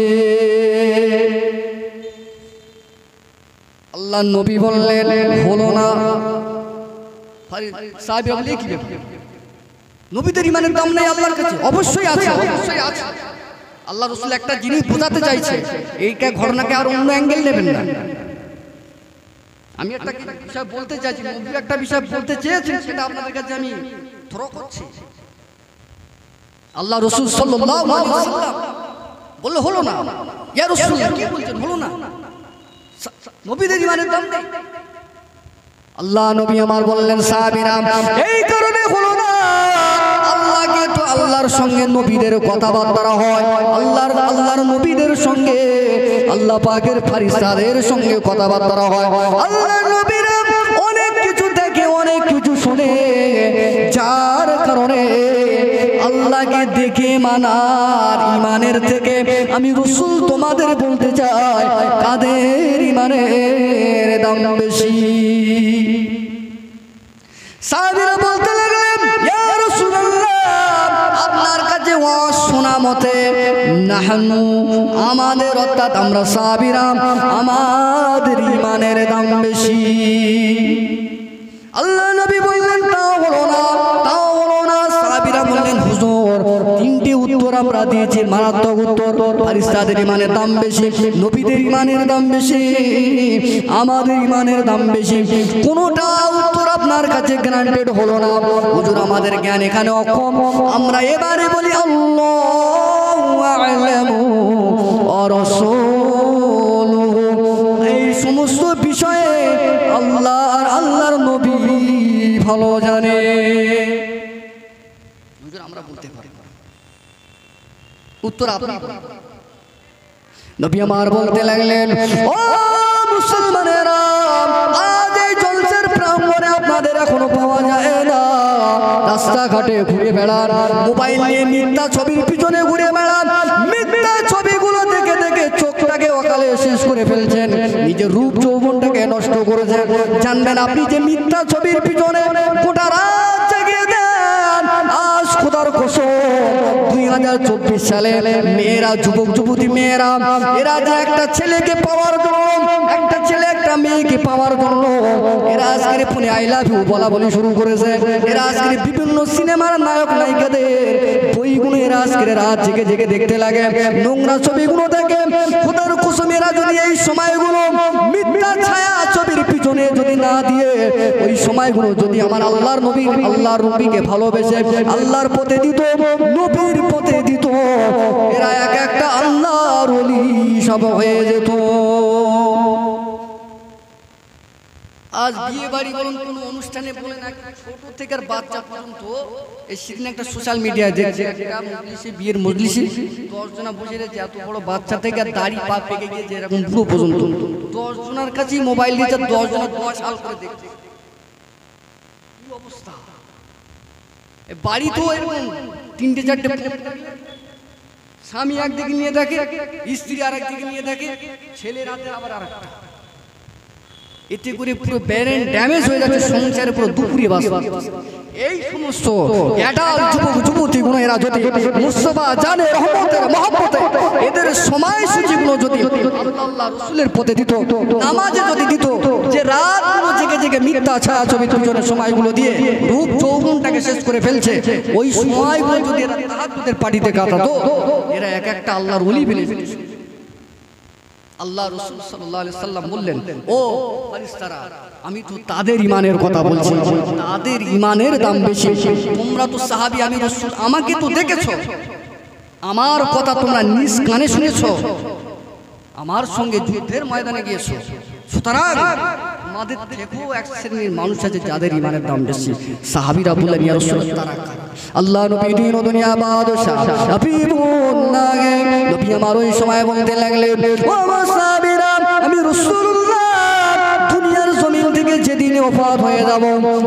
আল্লাহ নবী বললেন হলো না। সাহাবীরা বললেন কি ব্যাপার? নবীদের ঈমানের দাম নেই আল্লাহর কাছে? অবশ্যই আছে, অবশ্যই আছে। আল্লাহ রাসূল একটা জিনিস বোঝাতে চাইছে, এইটা ঘটনাকে আর অন্য অ্যাঙ্গেল নেবেন না। আমি একটা বিষয় বলতে চাইছি, নবী একটা বিষয় বলতে চেয়েছেন, সেটা আপনাদের কাছে আমি থ্রো করছি। আল্লাহ রাসূল সাল্লাল্লাহু আলাইহি ওয়াসাল্লাম বলল হলো না। ইয়া রাসূলুল্লাহ কি বলছেন? হলো না, নবীদের ঈমানের দাম নেই। আল্লাহ নবী আমার বললেন, সাহাবীরা এই কারণে হলো না, আল্লাহকে তো আল্লাহর সঙ্গে নবীদের কথাবার্তা হয়, আল্লাহর নবীদের সঙ্গে আল্লাহ পাকের ফেরেশতাদের সঙ্গে কথাবার্তা হয়। আল্লাহর নবীরা অনেক কিছু দেখে, অনেক কিছু শুনে, যার কারণে আল্লাহকে দেখে মানার ঈমানের থেকে আমি রাসূল তোমাদের বলতে চাই, কাদের ঈমানের দাম বেশি? সাহাবীরা বলতে লাগলেন, ইয়া রাসূলুল্লাহ, আপনার কাছে ওয়াজ শোনা মতে নাহনু, আমাদের, অর্থাৎ আমরা সাহাবীরা, আমাদের ঈমানের দাম বেশি। আল্লাহ নবী বললেন তাও হলো না, তাও হলো না। সাহাবীরা বললেন, হুজুর তিনটি উত্তর আমরা দিয়েছি, মারাত্মক উত্তর। ফেরেশতাদের ঈমানের দাম বেশি, নবীদের ঈমানের দাম বেশি, আমাদের ঈমানের দাম বেশি, কোনোটা উত্তর আপনার কাছে গ্রান্টেড হলো না। হুজুর আমাদের জ্ঞান এখানে অক্ষম। আমরা এবারে বলি আল্লাহু আ'লামু ওয়া রাসূলুহু, এই সমস্ত বিষয়ে আল্লাহর নবী ভালো জানে। হুজুর আমরা বলতে পারি, উত্তর আপনি। নবী আমার বলতে লাগলেন, ও মুসলমানেরা, আজ এই জলসার প্রাঙ্গণে আপনাদের এখনো পাওয়া যায় না। রাস্তাঘাটে ঘুরে বেড়ান, মোবাইল নিয়ে মিথ্যা ছবির পিছনে ঘুরে বেড়ান, মিথ্যা ছবিগুলো দেখে দেখে চোখটাকে অকালে শেষ করে ফেলছেন, নিজের রূপ যৌবনটাকে নষ্ট করেছেন। জানবেন আপনি যে মিথ্যা ছবির পিছনে গোটা রাত জাগিয়ে দেন। আজ খোদার কসম 2024 সালে মেয়েরা, যুবক যুবতী মেয়েরা, এরা যে একটা ছেলেকে পাওয়ার জন্য, একটা ছেলে একটা মেয়েকে পাওয়ার জন্য এরা আজকের ফোনে আই লাভ ইউ বলা বলি শুরু করেছে। এরা আজকের বিভিন্ন সিনেমার নায়ক নায়িকাদের বইগুলো এরা আজকের রাত জেগে জেগে দেখতে লাগে, নোংরা ছবিগুলো দেখে। খোদার কসম এরা যদি এই সময়গুলো মিথ্যা ছায়া ছবির পিছনে যদি না দিয়ে ওই সময়গুলো যদি আমার আল্লাহর নবীকে ভালোবেসে আল্লাহর পথে দিত, নবীর পথে দিত, এরা এক একটা আল্লাহর ওলি সব হয়ে যেত। আজ বিয়ে বাড়ি বলুন, কোনো অনুষ্ঠানে বলেন, ছোট থেকে আর বাচ্চা পর্যন্ত এই সেদিন একটা সোশ্যাল মিডিয়ায় দেখছে বিয়ের মজলিসে 10 জনা বসে রয়েছে, এত বড় বাচ্চা থেকে আর দাড়ি পা পেকে গিয়েছে এরকম পুরো পর্যন্ত 10 জনের কাছেই মোবাইল দিয়েছে, 10 জনা 10 সাল করে দেখছে। কি অবস্থা! বাড়ি তো এরকম 3-4টে স্বামী একদিকে নিয়ে দেখে, স্ত্রী আর একদিকে নিয়ে দেখে, ছেলে রাতে আবার আর একটা। এতে করে পুরো ব্রেন ড্যামেজ হয়ে যাচ্ছে, সংসারে পুরো দুপুরিয়ে বাস। এই সমস্ত অ্যাডাল্ট যুবক যুবতীগুলো এরা যদি মুস্তাফা জানে রহমতের মহব্বতে এদের সময়সূচিগুলো যদি আল্লাহ রাসূলের পথে দিত, নামাজে যদি দিত, যে রাতগুলো জেগে জেগে মিথ্যা ছায়া ছবির পিছনে সময়গুলো দিয়ে রূপ যৌবনটাকে শেষ করে ফেলছে, ওই সময়গুলো যদি এরা তাহাজ্জুদের পার্টিতে কাটাতো, এরা এক একটা আল্লাহর ওলি বনে যেত। আল্লাহ রাসূল সাল্লাল্লাহু আলাইহি সাল্লাম বললেন, ও ফেরেশতারা, আমি তো তাদের ঈমানের কথা বলছি, তাদের ঈমানের দাম বেশি। তোমরা তো সাহাবী, আমি রাসূল, আমাকে তো দেখেছো, আমার কথা তোমরা নিজ কানে শুনেছো, আমার সঙ্গে যুদ্ধের ময়দানে গিয়েছো। সুতরাং আমাদের থেকেও এক শ্রেণীর মানুষ আছে যাদের ঈমানের দাম বেশি। সাহাবীরা বললেন, ইয়া রাসূলুল্লাহ, তারা কারা? আল্লাহ নবী দিন ও দুনিয়া বাদশা হাবিবুল্লাহ নবী আমার ওই সময় বলতে লাগলেন, ও আমার সাহাবীরা, আমি রাসূলুল্লাহ দুনিয়ার জমিন থেকে যেদিন ওফাত হয়ে যাব,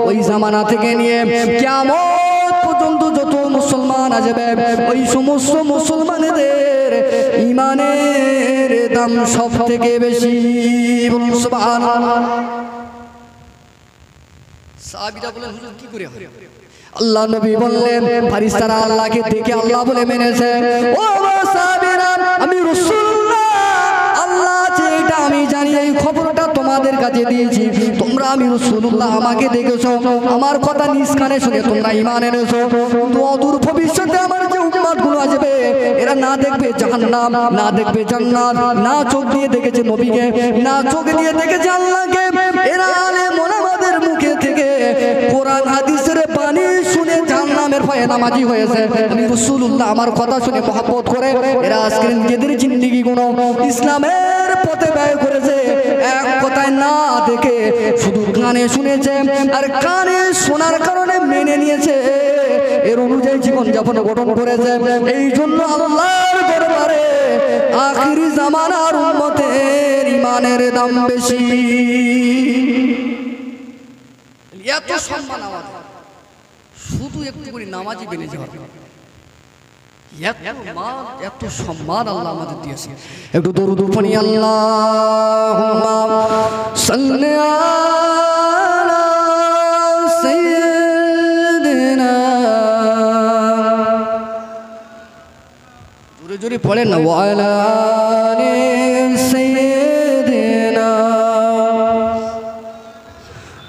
ওই জামানা থেকে নিয়ে কিয়ামত পর্যন্ত যত মুসলমান আসবে, ওই সমস্ত মুসলমানদের ঈমানের দাম সব থেকে বেশি। বলুন সুবহানাল্লাহ। সাহাবীরা বলেন, হুজুর কি করে হয়? আল্লাহ নবী বললেন, ফেরেশতারা আল্লাহকে দেখে আল্লাহ বলে মেনেছে, ও সাহাবীরা, আমি রাসূলুল্লাহ, আল্লাহ যে এটা আমি জানি, এই খবরটা তোমাদের কাছে দিয়েছি। তোমরা আমি রাসূলুল্লাহ আমাকে দেখেছো, আমার কথা নিজ কানে শুনে তোমরা ঈমান এনেছো। তো অদূর ভবিষ্যতে আমার যে উম্মতগুলো আসবে, এরা না দেখবে জাহান্নাম, না দেখবে জান্নাত, না চোখ দিয়ে দেখেছে নবীকে, না চোখ দিয়ে দেখেছে আল্লাহকে। এরা আলেম ওলামাদের মুখে থেকে কোরআন হাদিসের বাণী শুনে জাহান্নামের ভয়ে নামাজি হয়েছে। আমি রাসূলুল্লাহ আমার কথা শুনে মহব্বত করে এরা আজকে নিজেদের জিন্দেগিগুলো ইসলামের পথে ব্যয় করেছে। এক কথায় না দেখে শুধু কানে শুনেছে, আর কানে শোনার কারণে মেনে নিয়েছে, এর অনুযায়ী জীবন যাপন গঠন করেছে। এই জন্য আল্লাহর দরবারে আখিরি জামানার উম্মতের ঈমানের দাম বেশি। এত সম্মান আমাদের, শুধু একটু করে নামাজি বেনে যাওয়ার, এত সম্মান আল্লাহ আমাদের দিয়েছে। একটু দরুদ পড়ি, আল্লাহুম্মা সাল্লি আলা সাইয়্যিদিনা, জোরে জোরে পড়েন না, ওয়া আলা আলি সাইয়্যিদিনা।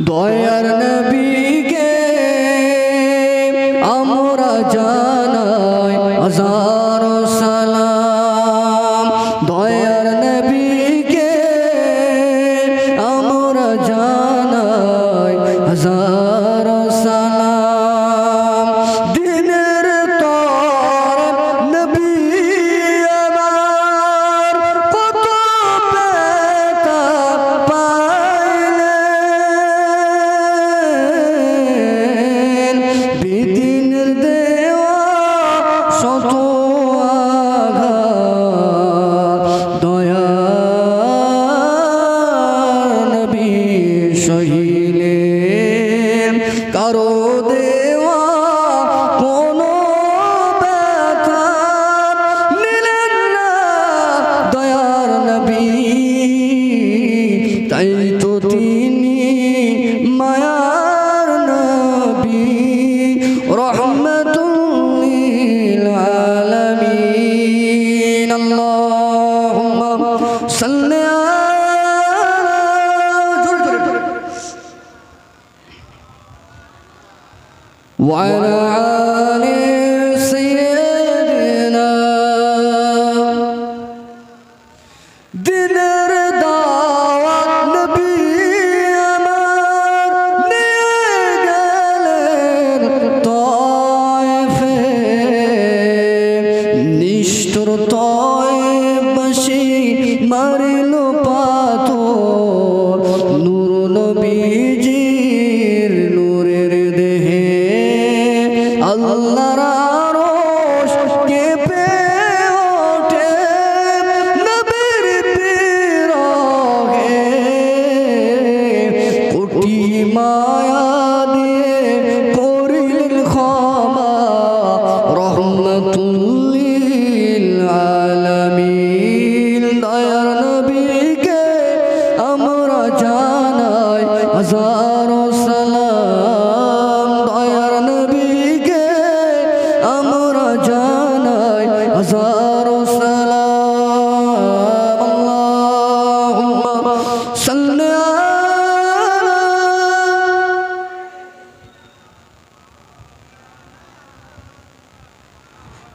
দয়ার নবীকে আমরা জানাই হাজারো সালাম, দয়ার নবীকে আমরা জানাই হাজারো সালাম। দিনের তর নবী আমার কত ব্যথা পাইলেন, বিদিনের দেওয়া রাহমাতুল লিল আলামিন আল্লাহুম্মা সাল্লি وعلى آل سيدنا দিনের দাওয়াত নবী আমার নিয়ে গেলেন তয়েফে নিষ্ঠুর তয়েফবাসী মারিল পাথর নূর নবীজির নূরের দেহে আল্লাহর আরশ কেঁপে ওঠে নবীর বিরহে কোটি মায়া দিয়ে করিলেন ক্ষমা রাহমাতুল লিল আলামিন দয়ার নবীকে আমরা জানাই হাজারো সালাম দয়ার নবীকে আমরা জানাই হাজারো সালাম আল্লাহুম্মা সাল্লি আলা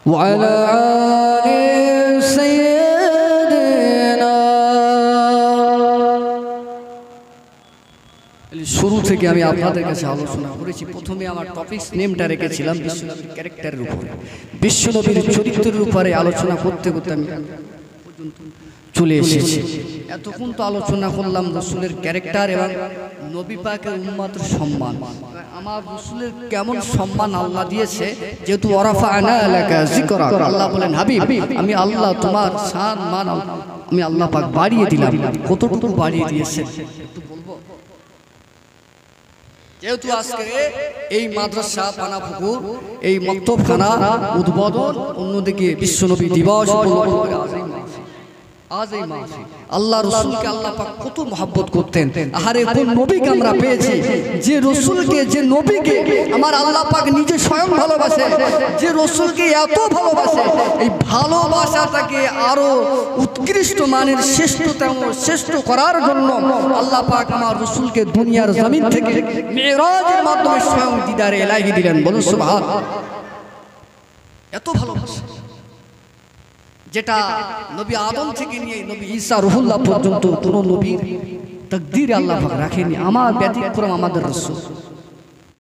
وعلى آل سيدنا শুরু থেকে আমি আপনাদের কাছে আলোচনা করেছি প্রথমে আমার টপিকস নেমটা রেখেছিলাম বিশ্বনবীর ক্যারেক্টারের উপরে বিশ্বনবীর চরিত্রের উপরে আলোচনা করতে করতে আমি চলে এসেছি এতক্ষণ তো আলোচনা করলাম রাসূলের ক্যারেক্টার এবং নবী পাকের উম্মতের সম্মান আমার রাসূলের কেমন সম্মান আল্লাহ দিয়েছে যেহেতু ওয়ারাফা'না লাকা যিকরাক আল্লাহ বলেন হাবিব আমি আল্লাহ তোমার শান মান আমি আল্লাহ পাক বাড়িয়ে দিলাম কতটুকু বাড়িয়ে দিয়েছে একটু বলবো যেহেতু আজকে এই মাদ্রাসা পানাপুকুর এই মক্তবখানা উদ্বোধন অন্যদিকে বিশ্বনবী দিবস আজ এই মাসে আল্লাহ রাসূলকে আল্লাহ পাক কত মহব্বত করতেন আহারে কোন নবীকে আমরা পেয়েছি যে রাসূলকে যে নবীকে আমার আল্লাহ পাক নিজে স্বয়ং ভালোবাসে যে রাসূলকে এত ভালোবাসে এই ভালোবাসাটাকে আরো উৎকৃষ্ট মানের শ্রেষ্ঠ করার জন্য আল্লাহ পাক আমার রাসূলকে দুনিয়ার জমিন থেকে মিরাজের মাধ্যমে স্বয়ং দিদারে ইলাহি দিলেন বলুন সুবহানাল্লাহ এত ভালোবাসা যেটা নবী আদম থেকে নিয়ে নবী ঈসা রুহুল্লাহ পর্যন্ত কোন নবীর তাকদীরে আল্লাহ পাক রাখেনি আমার ব্যতিক্রম আমাদের রাসূল